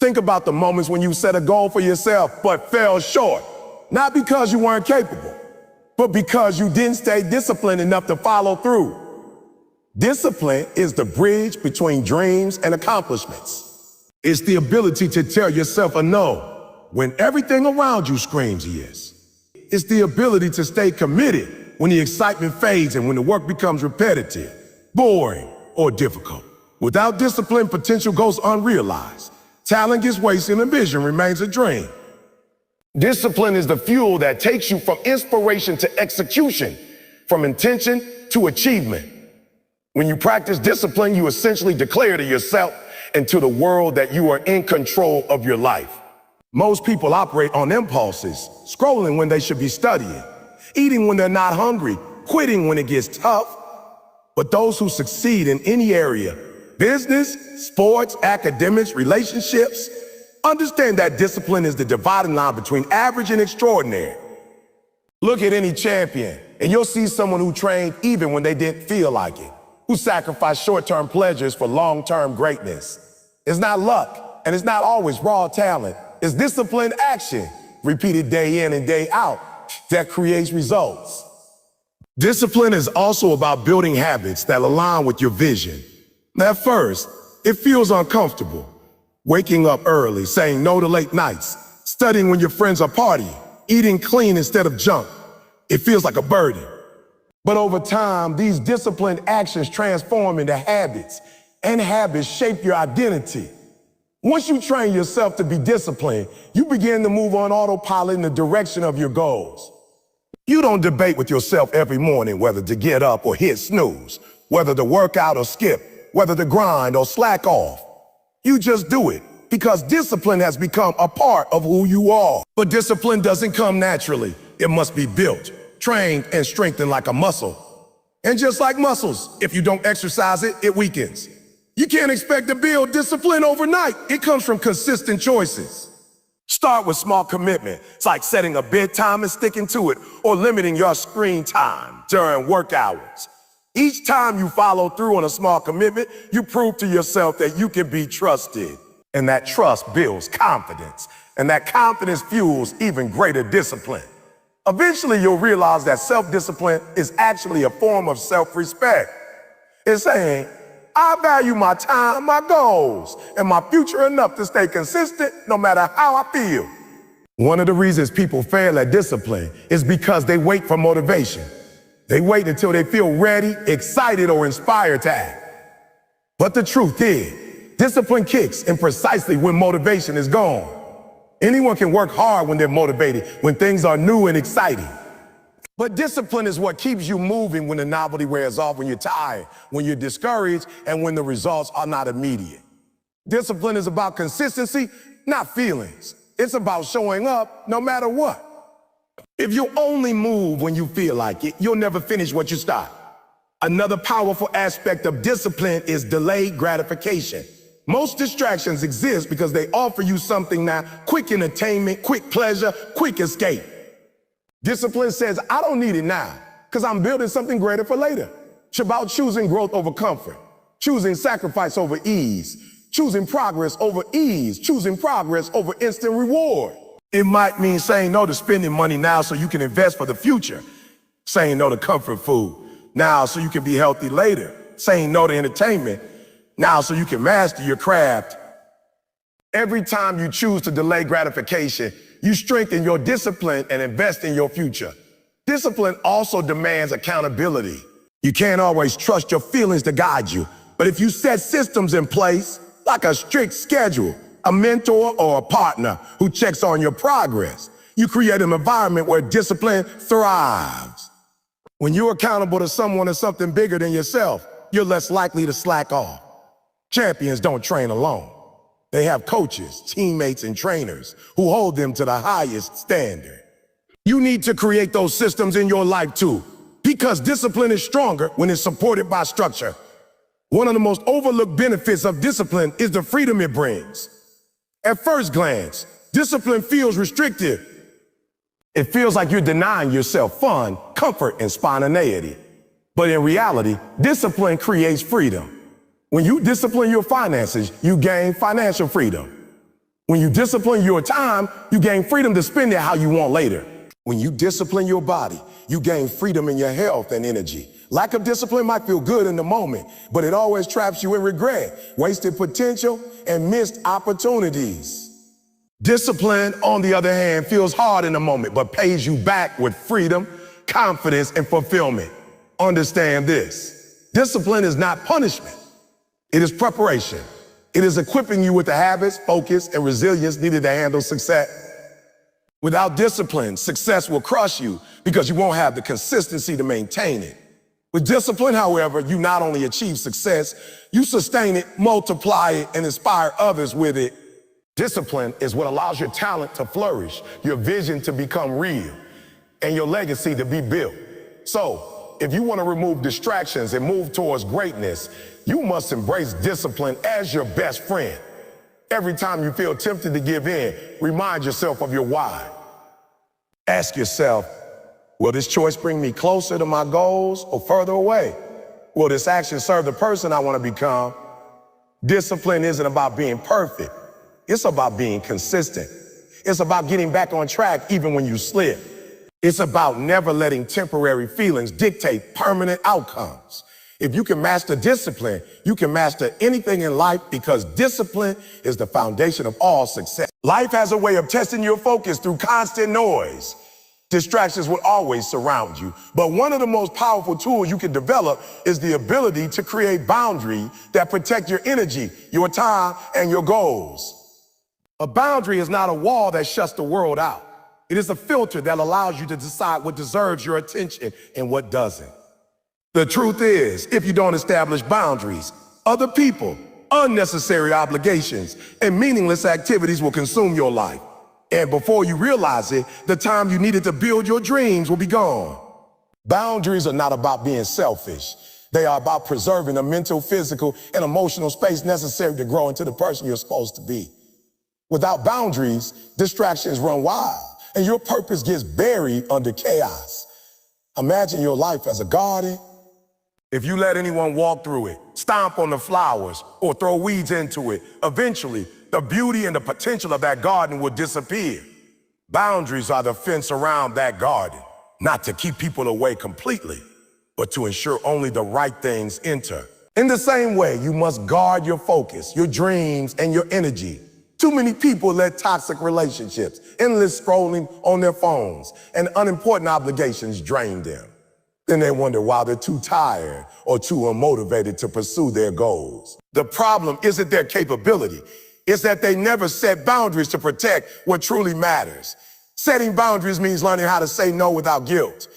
Think about the moments when you set a goal for yourself but fell short, not because you weren't capable, but because you didn't stay disciplined enough to follow through. Discipline is the bridge between dreams and accomplishments. It's the ability to tell yourself a no when everything around you screams yes. It's the ability to stay committed when the excitement fades and when the work becomes repetitive, boring, or difficult. Without discipline, potential goes unrealized. Talent gets wasted and vision remains a dream. Discipline is the fuel that takes you from inspiration to execution, from intention to achievement. When you practice discipline, you essentially declare to yourself and to the world that you are in control of your life. Most people operate on impulses, scrolling when they should be studying, eating when they're not hungry, quitting when it gets tough. But those who succeed in any area, business, sports, academics, relationships, understand that discipline is the dividing line between average and extraordinary. Look at any champion, and you'll see someone who trained even when they didn't feel like it, who sacrificed short-term pleasures for long-term greatness. It's not luck, and it's not always raw talent. It's disciplined action, repeated day in and day out, that creates results. Discipline is also about building habits that align with your vision. At first, it feels uncomfortable. Waking up early, saying no to late nights, studying when your friends are partying, eating clean instead of junk. It feels like a burden. But over time, these disciplined actions transform into habits, and habits shape your identity. Once you train yourself to be disciplined, you begin to move on autopilot in the direction of your goals. You don't debate with yourself every morning whether to get up or hit snooze, whether to work out or skip, whether to grind or slack off. You just do it because discipline has become a part of who you are. But discipline doesn't come naturally. It must be built, trained, and strengthened like a muscle. And just like muscles, if you don't exercise it, it weakens. You can't expect to build discipline overnight. It comes from consistent choices. Start with small commitment. It's like setting a bedtime and sticking to it, or limiting your screen time during work hours. Each time you follow through on a small commitment, you prove to yourself that you can be trusted. And that trust builds confidence. And that confidence fuels even greater discipline. Eventually, you'll realize that self-discipline is actually a form of self-respect. It's saying, I value my time, my goals, and my future enough to stay consistent no matter how I feel. One of the reasons people fail at discipline is because they wait for motivation. They wait until they feel ready, excited, or inspired to act. But the truth is, discipline kicks in precisely when motivation is gone. Anyone can work hard when they're motivated, when things are new and exciting. But discipline is what keeps you moving when the novelty wears off, when you're tired, when you're discouraged, and when the results are not immediate. Discipline is about consistency, not feelings. It's about showing up no matter what. If you only move when you feel like it, you'll never finish what you start. Another powerful aspect of discipline is delayed gratification. Most distractions exist because they offer you something now: quick entertainment, quick pleasure, quick escape. Discipline says, I don't need it now because I'm building something greater for later. It's about choosing growth over comfort, choosing sacrifice over ease, choosing progress over ease, choosing progress over instant reward. It might mean saying no to spending money now so you can invest for the future, saying no to comfort food now so you can be healthy later, saying no to entertainment now so you can master your craft. Every time you choose to delay gratification, you strengthen your discipline and invest in your future. Discipline also demands accountability. You can't always trust your feelings to guide you, but if you set systems in place, like a strict schedule, a mentor or a partner who checks on your progress, you create an environment where discipline thrives. When you're accountable to someone or something bigger than yourself, you're less likely to slack off. Champions don't train alone. They have coaches, teammates, and trainers who hold them to the highest standard. You need to create those systems in your life too, because discipline is stronger when it's supported by structure. One of the most overlooked benefits of discipline is the freedom it brings. At first glance, discipline feels restrictive. It feels like you're denying yourself fun, comfort, and spontaneity. But in reality, discipline creates freedom. When you discipline your finances, you gain financial freedom. When you discipline your time, you gain freedom to spend it how you want later. When you discipline your body, you gain freedom in your health and energy. Lack of discipline might feel good in the moment, but it always traps you in regret, wasted potential, and missed opportunities. Discipline, on the other hand, feels hard in the moment, but pays you back with freedom, confidence, and fulfillment. Understand this. Discipline is not punishment. It is preparation. It is equipping you with the habits, focus, and resilience needed to handle success. Without discipline, success will crush you because you won't have the consistency to maintain it. With discipline, however, you not only achieve success, you sustain it, multiply it, and inspire others with it. Discipline is what allows your talent to flourish, your vision to become real, and your legacy to be built. So, if you want to remove distractions and move towards greatness, you must embrace discipline as your best friend. Every time you feel tempted to give in, remind yourself of your why. Ask yourself, will this choice bring me closer to my goals or further away? Will this action serve the person I want to become? Discipline isn't about being perfect. It's about being consistent. It's about getting back on track even when you slip. It's about never letting temporary feelings dictate permanent outcomes. If you can master discipline, you can master anything in life because discipline is the foundation of all success. Life has a way of testing your focus through constant noise. Distractions will always surround you, but one of the most powerful tools you can develop is the ability to create boundaries that protect your energy, your time, and your goals. A boundary is not a wall that shuts the world out. It is a filter that allows you to decide what deserves your attention and what doesn't. The truth is, if you don't establish boundaries, other people, unnecessary obligations, and meaningless activities will consume your life. And before you realize it, the time you needed to build your dreams will be gone. Boundaries are not about being selfish. They are about preserving the mental, physical, and emotional space necessary to grow into the person you're supposed to be. Without boundaries, distractions run wild, and your purpose gets buried under chaos. Imagine your life as a garden. If you let anyone walk through it, stomp on the flowers, or throw weeds into it, eventually, the beauty and the potential of that garden will disappear. Boundaries are the fence around that garden, not to keep people away completely, but to ensure only the right things enter. In the same way, you must guard your focus, your dreams, and your energy. Too many people let toxic relationships, endless scrolling on their phones, and unimportant obligations drain them. Then they wonder why they're too tired or too unmotivated to pursue their goals. The problem isn't their capability. It's that they never set boundaries to protect what truly matters. Setting boundaries means learning how to say no without guilt.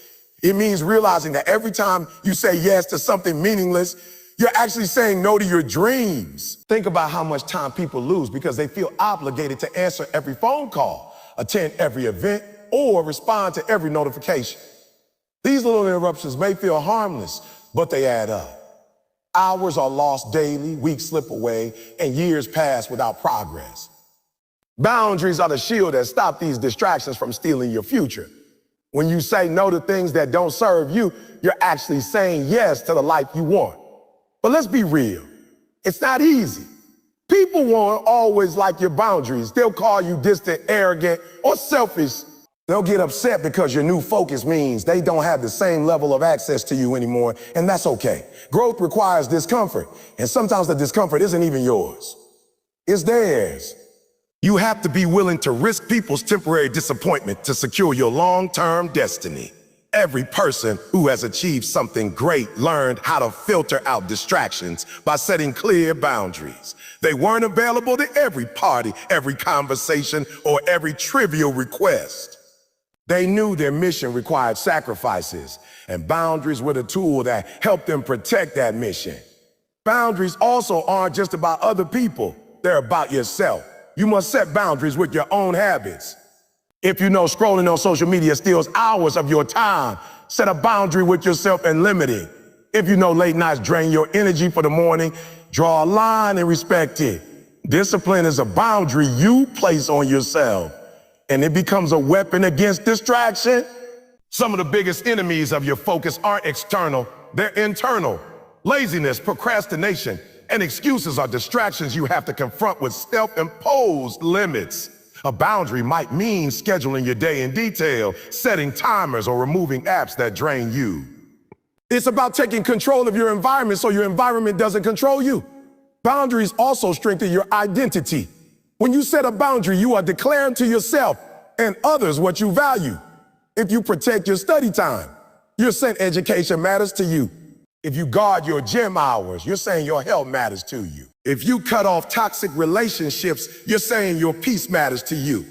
It means realizing that every time you say yes to something meaningless, you're actually saying no to your dreams. Think about how much time people lose because they feel obligated to answer every phone call, attend every event, or respond to every notification. These little interruptions may feel harmless, but they add up. Hours are lost daily, weeks slip away, and years pass without progress. Boundaries are the shield that stop these distractions from stealing your future. When you say no to things that don't serve you, you're actually saying yes to the life you want. But let's be real. It's not easy. People won't always like your boundaries. They'll call you distant, arrogant, or selfish. They'll get upset because your new focus means they don't have the same level of access to you anymore, and that's okay. Growth requires discomfort, and sometimes the discomfort isn't even yours. It's theirs. You have to be willing to risk people's temporary disappointment to secure your long-term destiny. Every person who has achieved something great learned how to filter out distractions by setting clear boundaries. They weren't available to every party, every conversation, or every trivial request. They knew their mission required sacrifices, and boundaries were the tool that helped them protect that mission. Boundaries also aren't just about other people, they're about yourself. You must set boundaries with your own habits. If you know scrolling on social media steals hours of your time, set a boundary with yourself and limit it. If you know late nights drain your energy for the morning, draw a line and respect it. Discipline is a boundary you place on yourself, and it becomes a weapon against distraction. Some of the biggest enemies of your focus aren't external, they're internal. Laziness, procrastination, and excuses are distractions you have to confront with self-imposed limits. A boundary might mean scheduling your day in detail, setting timers, or removing apps that drain you. It's about taking control of your environment so your environment doesn't control you. Boundaries also strengthen your identity. When you set a boundary, you are declaring to yourself and others what you value. If you protect your study time, you're saying education matters to you. If you guard your gym hours, you're saying your health matters to you. If you cut off toxic relationships, you're saying your peace matters to you.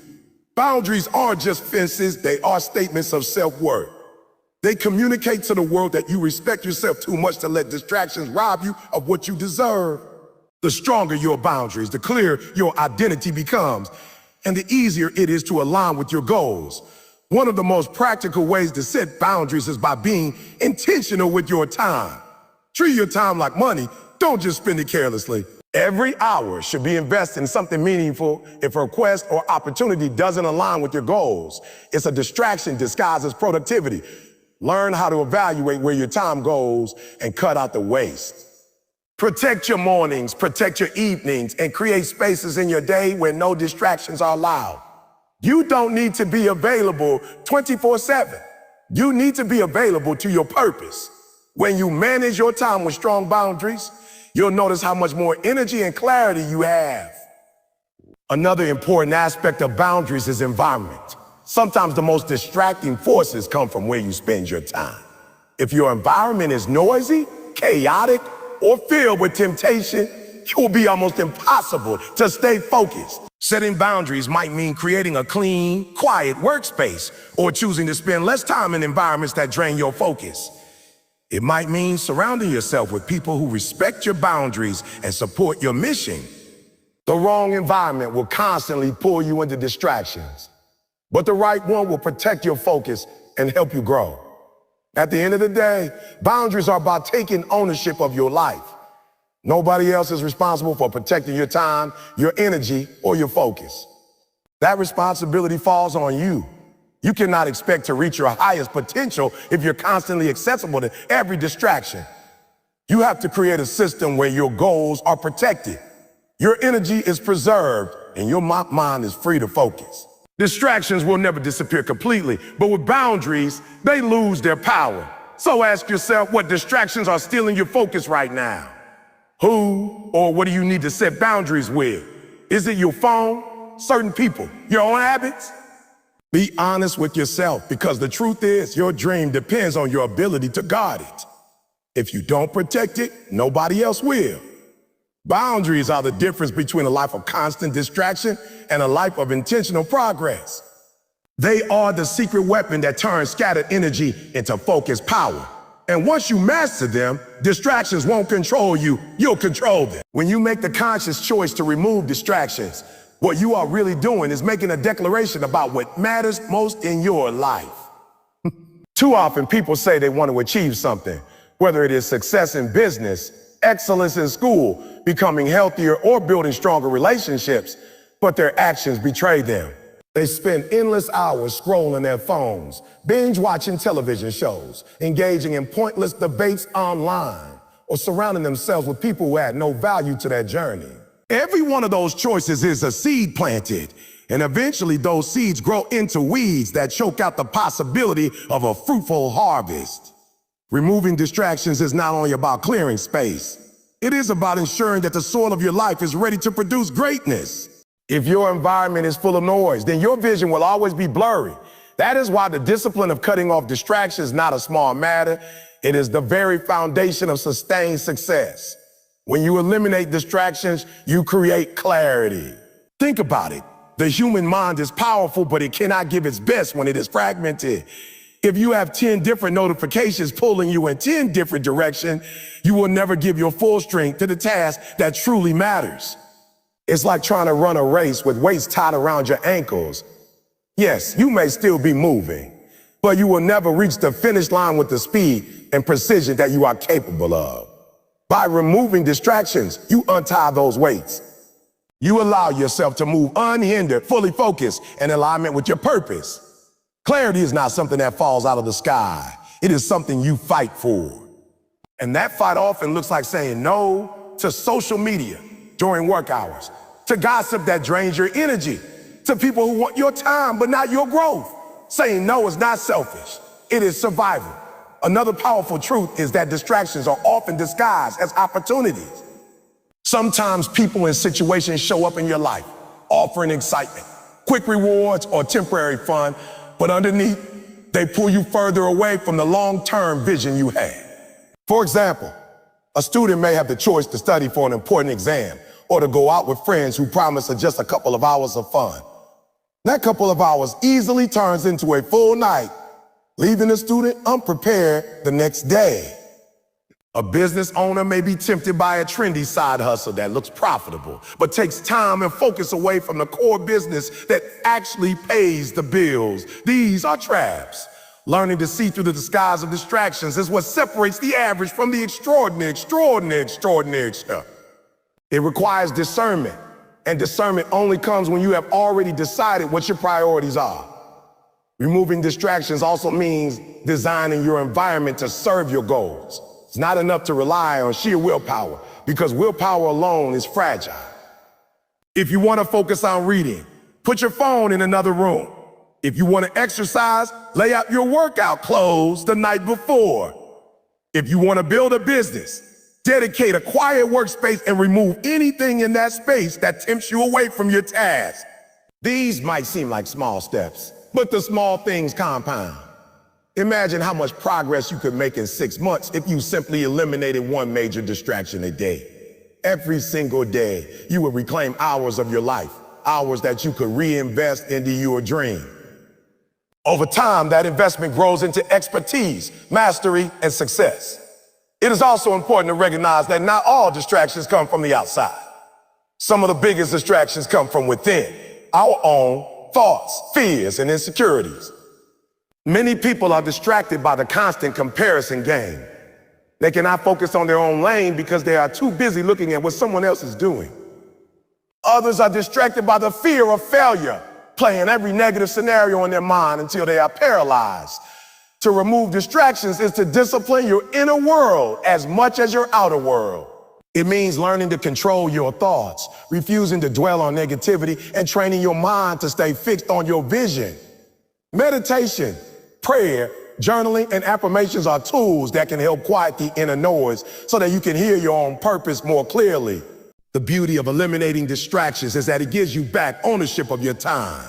Boundaries aren't just fences, they are statements of self-worth. They communicate to the world that you respect yourself too much to let distractions rob you of what you deserve. The stronger your boundaries, the clearer your identity becomes, and the easier it is to align with your goals. One of the most practical ways to set boundaries is by being intentional with your time. Treat your time like money. Don't just spend it carelessly. Every hour should be invested in something meaningful. If a request or opportunity doesn't align with your goals, it's a distraction disguised as productivity. Learn how to evaluate where your time goes and cut out the waste. Protect your mornings, protect your evenings, and create spaces in your day where no distractions are allowed. You don't need to be available 24/7. You need to be available to your purpose. When you manage your time with strong boundaries, you'll notice how much more energy and clarity you have. Another important aspect of boundaries is environment. Sometimes the most distracting forces come from where you spend your time. If your environment is noisy, chaotic, or filled with temptation, it will be almost impossible to stay focused. Setting boundaries might mean creating a clean, quiet workspace or choosing to spend less time in environments that drain your focus. It might mean surrounding yourself with people who respect your boundaries and support your mission. The wrong environment will constantly pull you into distractions, but the right one will protect your focus and help you grow. At the end of the day, boundaries are about taking ownership of your life. Nobody else is responsible for protecting your time, your energy, or your focus. That responsibility falls on you. You cannot expect to reach your highest potential if you're constantly accessible to every distraction. You have to create a system where your goals are protected, your energy is preserved, and your mind is free to focus. Distractions will never disappear completely, but with boundaries, they lose their power. So ask yourself, what distractions are stealing your focus right now? Who or what do you need to set boundaries with? Is it your phone, certain people, your own habits? Be honest with yourself, because the truth is your dream depends on your ability to guard it. If you don't protect it, nobody else will. Boundaries are the difference between a life of constant distraction and a life of intentional progress. They are the secret weapon that turns scattered energy into focused power. And once you master them, distractions won't control you, you'll control them. When you make the conscious choice to remove distractions, what you are really doing is making a declaration about what matters most in your life. Too often people say they want to achieve something, whether it is success in business, excellence in school, becoming healthier, or building stronger relationships, but their actions betray them. They spend endless hours scrolling their phones, binge watching television shows, engaging in pointless debates online, or surrounding themselves with people who add no value to their journey. Every one of those choices is a seed planted, and eventually those seeds grow into weeds that choke out the possibility of a fruitful harvest. Removing distractions is not only about clearing space, it is about ensuring that the soil of your life is ready to produce greatness. If your environment is full of noise, then your vision will always be blurry. That is why the discipline of cutting off distractions is not a small matter. It is the very foundation of sustained success. When you eliminate distractions, you create clarity. Think about it. The human mind is powerful, but it cannot give its best when it is fragmented. If you have 10 different notifications pulling you in 10 different directions, you will never give your full strength to the task that truly matters. It's like trying to run a race with weights tied around your ankles. Yes, you may still be moving, but you will never reach the finish line with the speed and precision that you are capable of. By removing distractions, you untie those weights. You allow yourself to move unhindered, fully focused, in alignment with your purpose. Clarity is not something that falls out of the sky. It is something you fight for. And that fight often looks like saying no to social media during work hours, to gossip that drains your energy, to people who want your time but not your growth. Saying no is not selfish. It is survival. Another powerful truth is that distractions are often disguised as opportunities. Sometimes people and situations show up in your life, offering excitement, quick rewards, or temporary fun, but underneath, they pull you further away from the long-term vision you had. For example, a student may have the choice to study for an important exam or to go out with friends who promise just a couple of hours of fun. That couple of hours easily turns into a full night, leaving the student unprepared the next day. A business owner may be tempted by a trendy side hustle that looks profitable, but takes time and focus away from the core business that actually pays the bills. These are traps. Learning to see through the disguise of distractions is what separates the average from the extraordinary. It requires discernment, and discernment only comes when you have already decided what your priorities are. Removing distractions also means designing your environment to serve your goals. It's not enough to rely on sheer willpower, because willpower alone is fragile. If you want to focus on reading, put your phone in another room. If you want to exercise, lay out your workout clothes the night before. If you want to build a business, dedicate a quiet workspace and remove anything in that space that tempts you away from your task. These might seem like small steps, but the small things compound. Imagine how much progress you could make in 6 months if you simply eliminated one major distraction a day. Every single day, you would reclaim hours of your life, hours that you could reinvest into your dream. Over time, that investment grows into expertise, mastery, and success. It is also important to recognize that not all distractions come from the outside. Some of the biggest distractions come from within, our own thoughts, fears, and insecurities. Many people are distracted by the constant comparison game. They cannot focus on their own lane because they are too busy looking at what someone else is doing. Others are distracted by the fear of failure, playing every negative scenario in their mind until they are paralyzed. To remove distractions is to discipline your inner world as much as your outer world. It means learning to control your thoughts, refusing to dwell on negativity, and training your mind to stay fixed on your vision. Meditation, prayer, journaling, and affirmations are tools that can help quiet the inner noise so that you can hear your own purpose more clearly. The beauty of eliminating distractions is that it gives you back ownership of your time.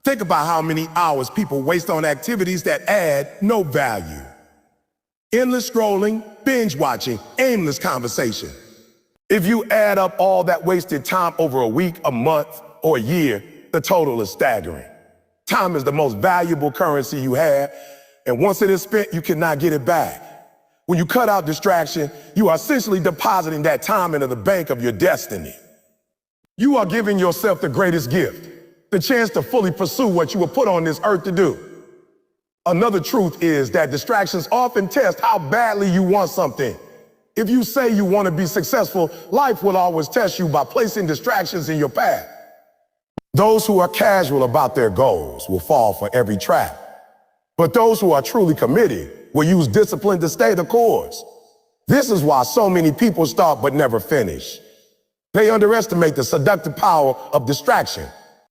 Think about how many hours people waste on activities that add no value. Endless scrolling, binge watching, aimless conversation. If you add up all that wasted time over a week, a month, or a year, the total is staggering. Time is the most valuable currency you have, and once it is spent, you cannot get it back. When you cut out distraction, you are essentially depositing that time into the bank of your destiny. You are giving yourself the greatest gift, the chance to fully pursue what you were put on this earth to do. Another truth is that distractions often test how badly you want something. If you say you want to be successful, life will always test you by placing distractions in your path. Those who are casual about their goals will fall for every trap. But those who are truly committed will use discipline to stay the course. This is why so many people start but never finish. They underestimate the seductive power of distraction.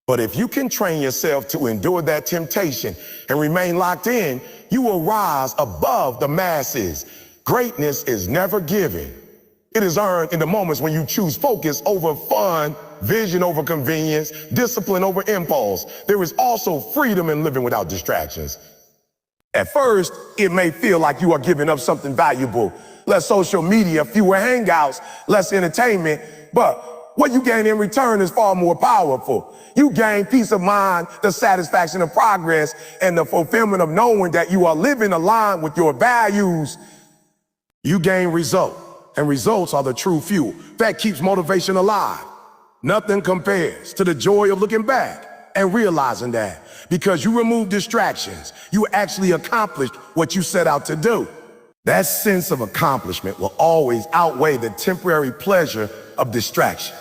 But if you can train yourself to endure that temptation and remain locked in, you will rise above the masses. Greatness is never given. It is earned in the moments when you choose focus over fun, vision over convenience, discipline over impulse. There is also freedom in living without distractions. At first, it may feel like you are giving up something valuable. Less social media, fewer hangouts, less entertainment. But what you gain in return is far more powerful. You gain peace of mind, the satisfaction of progress, and the fulfillment of knowing that you are living aligned with your values. You gain result, and results are the true fuel that keeps motivation alive. Nothing compares to the joy of looking back and realizing that because you remove distractions, you actually accomplished what you set out to do. That sense of accomplishment will always outweigh the temporary pleasure of distraction.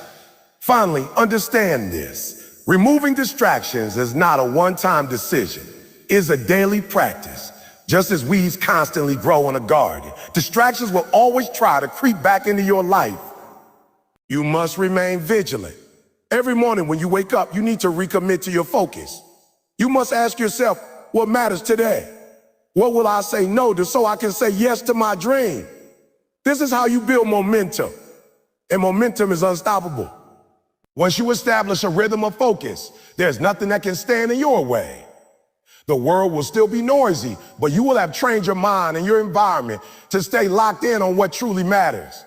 Finally, understand this. Removing distractions is not a one-time decision. It's a daily practice. Just as weeds constantly grow in a garden, distractions will always try to creep back into your life. You must remain vigilant. Every morning when you wake up, you need to recommit to your focus. You must ask yourself, what matters today? What will I say no to so I can say yes to my dream? This is how you build momentum, and momentum is unstoppable. Once you establish a rhythm of focus, there's nothing that can stand in your way. The world will still be noisy, but you will have trained your mind and your environment to stay locked in on what truly matters.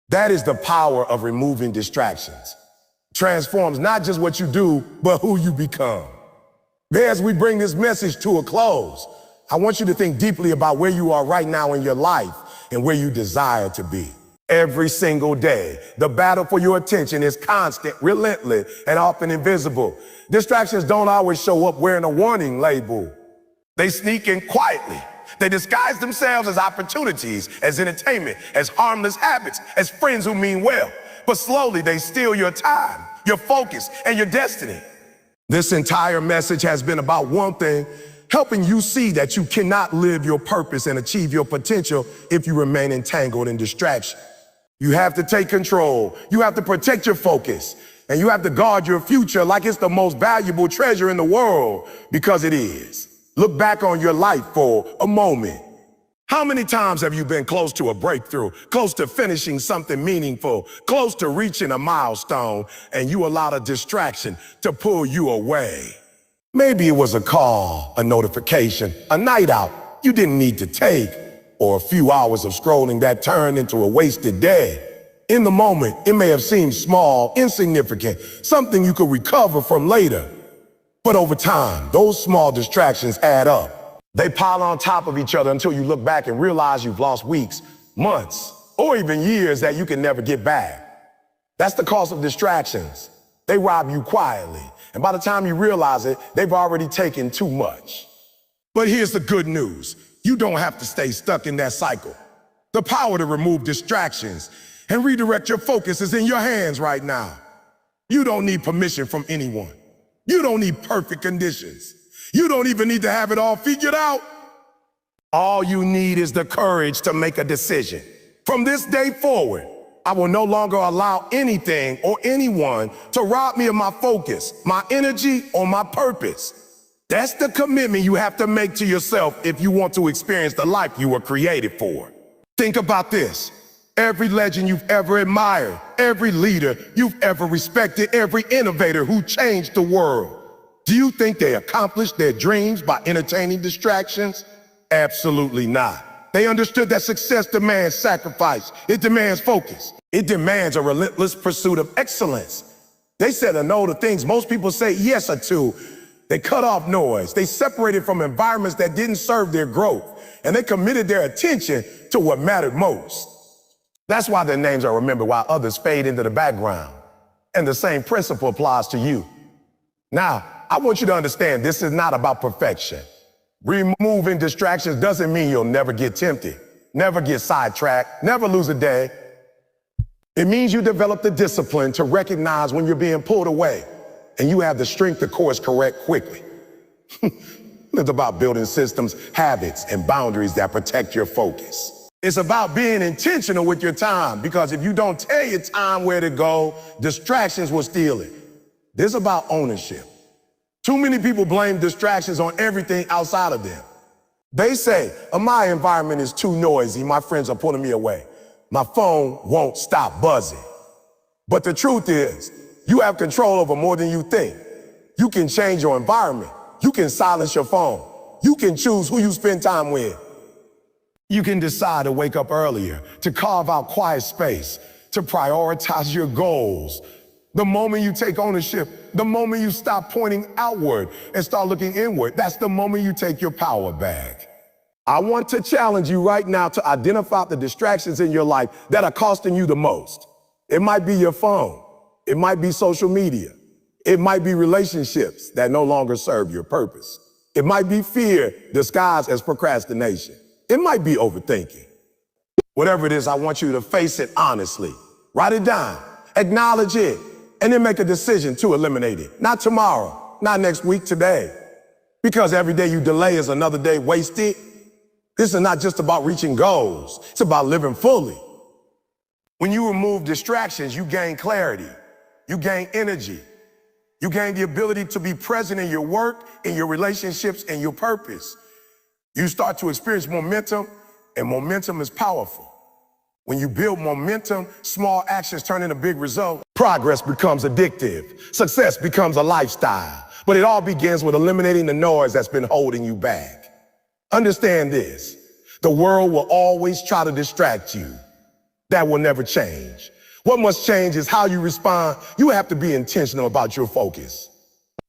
That is the power of removing distractions. Transforms not just what you do, but who you become. As we bring this message to a close, I want you to think deeply about where you are right now in your life and where you desire to be. Every single day, the battle for your attention is constant, relentless, and often invisible. Distractions don't always show up wearing a warning label. They sneak in quietly. They disguise themselves as opportunities, as entertainment, as harmless habits, as friends who mean well. But slowly they steal your time, your focus, and your destiny. This entire message has been about one thing, helping you see that you cannot live your purpose and achieve your potential if you remain entangled in distraction. You have to take control. You have to protect your focus. And you have to guard your future like it's the most valuable treasure in the world, because it is. Look back on your life for a moment. How many times have you been close to a breakthrough, close to finishing something meaningful, close to reaching a milestone, and you allowed a distraction to pull you away? Maybe it was a call, a notification, a night out you didn't need to take, or a few hours of scrolling that turned into a wasted day. In the moment, it may have seemed small, insignificant, something you could recover from later. But over time, those small distractions add up. They pile on top of each other until you look back and realize you've lost weeks, months, or even years that you can never get back. That's the cost of distractions. They rob you quietly, and by the time you realize it, they've already taken too much. But here's the good news. You don't have to stay stuck in that cycle. The power to remove distractions and redirect your focus is in your hands right now. You don't need permission from anyone. You don't need perfect conditions. You don't even need to have it all figured out. All you need is the courage to make a decision. From this day forward, I will no longer allow anything or anyone to rob me of my focus, my energy, or my purpose. That's the commitment you have to make to yourself if you want to experience the life you were created for. Think about this. Every legend you've ever admired, every leader you've ever respected, every innovator who changed the world. Do you think they accomplished their dreams by entertaining distractions? Absolutely not. They understood that success demands sacrifice. It demands focus. It demands a relentless pursuit of excellence. They said a no to things most people say yes to. They cut off noise. They separated from environments that didn't serve their growth. And they committed their attention to what mattered most. That's why their names are remembered while others fade into the background. And the same principle applies to you. Now, I want you to understand this is not about perfection. Removing distractions doesn't mean you'll never get tempted, never get sidetracked, never lose a day. It means you develop the discipline to recognize when you're being pulled away, and you have the strength to course correct quickly. It's about building systems, habits, and boundaries that protect your focus. It's about being intentional with your time, because if you don't tell your time where to go, distractions will steal it. This is about ownership. Too many people blame distractions on everything outside of them. They say, my environment is too noisy, my friends are pulling me away. My phone won't stop buzzing. But the truth is, you have control over more than you think. You can change your environment. You can silence your phone. You can choose who you spend time with. You can decide to wake up earlier, to carve out quiet space, to prioritize your goals. The moment you take ownership, the moment you stop pointing outward and start looking inward, that's the moment you take your power back. I want to challenge you right now to identify the distractions in your life that are costing you the most. It might be your phone. It might be social media. It might be relationships that no longer serve your purpose. It might be fear disguised as procrastination. It might be overthinking. Whatever it is, I want you to face it honestly. Write it down, acknowledge it, and then make a decision to eliminate it. Not tomorrow, not next week, today. Because every day you delay is another day wasted. This is not just about reaching goals. It's about living fully. When you remove distractions, you gain clarity. You gain energy. You gain the ability to be present in your work, in your relationships, and your purpose. You start to experience momentum, and momentum is powerful. When you build momentum, small actions turn into big results. Progress becomes addictive. Success becomes a lifestyle. But it all begins with eliminating the noise that's been holding you back. Understand this. The world will always try to distract you. That will never change. What must change is how you respond. You have to be intentional about your focus.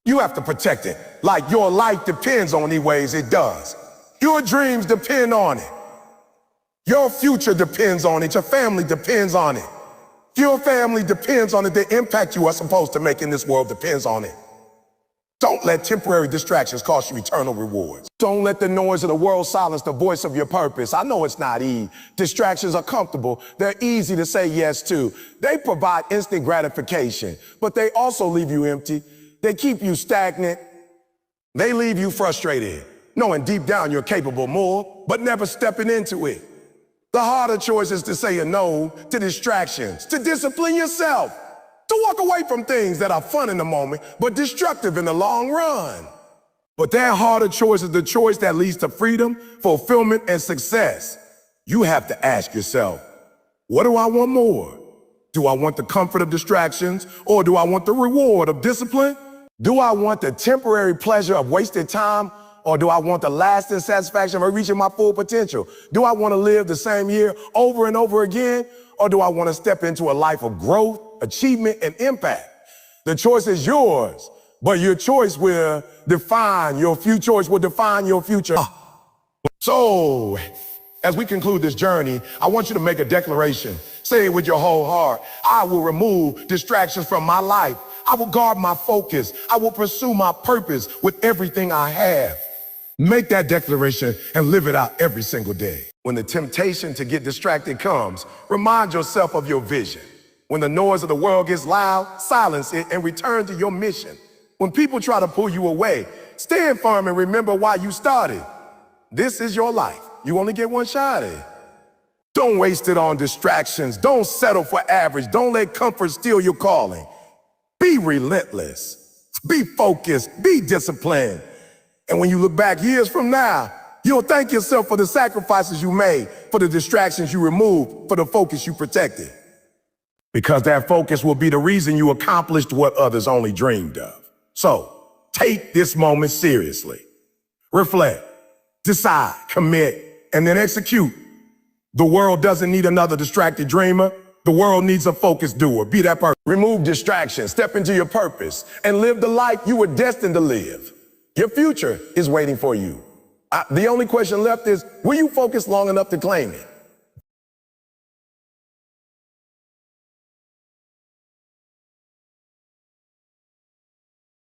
You have to protect it. Like your life depends on these ways, it does. Your dreams depend on it. Your future depends on it. Your family depends on it. Your family depends on it. The impact you are supposed to make in this world depends on it. Don't let temporary distractions cost you eternal rewards. Don't let the noise of the world silence the voice of your purpose. I know it's not easy. Distractions are comfortable. They're easy to say yes to. They provide instant gratification, but they also leave you empty. They keep you stagnant. They leave you frustrated, knowing deep down you're capable of more, but never stepping into it. The harder choice is to say a no to distractions, to discipline yourself, to walk away from things that are fun in the moment, but destructive in the long run. But that harder choice is the choice that leads to freedom, fulfillment, and success. You have to ask yourself, what do I want more? Do I want the comfort of distractions, or do I want the reward of discipline? Do I want the temporary pleasure of wasted time, or do I want the lasting satisfaction of reaching my full potential? Do I want to live the same year over and over again, or do I want to step into a life of growth, achievement, and impact? The choice is yours, but your choice will define your future. So, as we conclude this journey, I want you to make a declaration. Say it with your whole heart. I will remove distractions from my life. I will guard my focus. I will pursue my purpose with everything I have. Make that declaration and live it out every single day. When the temptation to get distracted comes, remind yourself of your vision. When the noise of the world gets loud, silence it and return to your mission. When people try to pull you away, stand firm and remember why you started. This is your life. You only get one shot at it. Don't waste it on distractions. Don't settle for average. Don't let comfort steal your calling. Be relentless. Be focused. Be disciplined. And when you look back years from now, you'll thank yourself for the sacrifices you made, for the distractions you removed, for the focus you protected. Because that focus will be the reason you accomplished what others only dreamed of. So, take this moment seriously. Reflect, decide, commit, and then execute. The world doesn't need another distracted dreamer. The world needs a focused doer. Be that person. Remove distractions, step into your purpose, and live the life you were destined to live. Your future is waiting for you. The only question left is, will you focus long enough to claim it?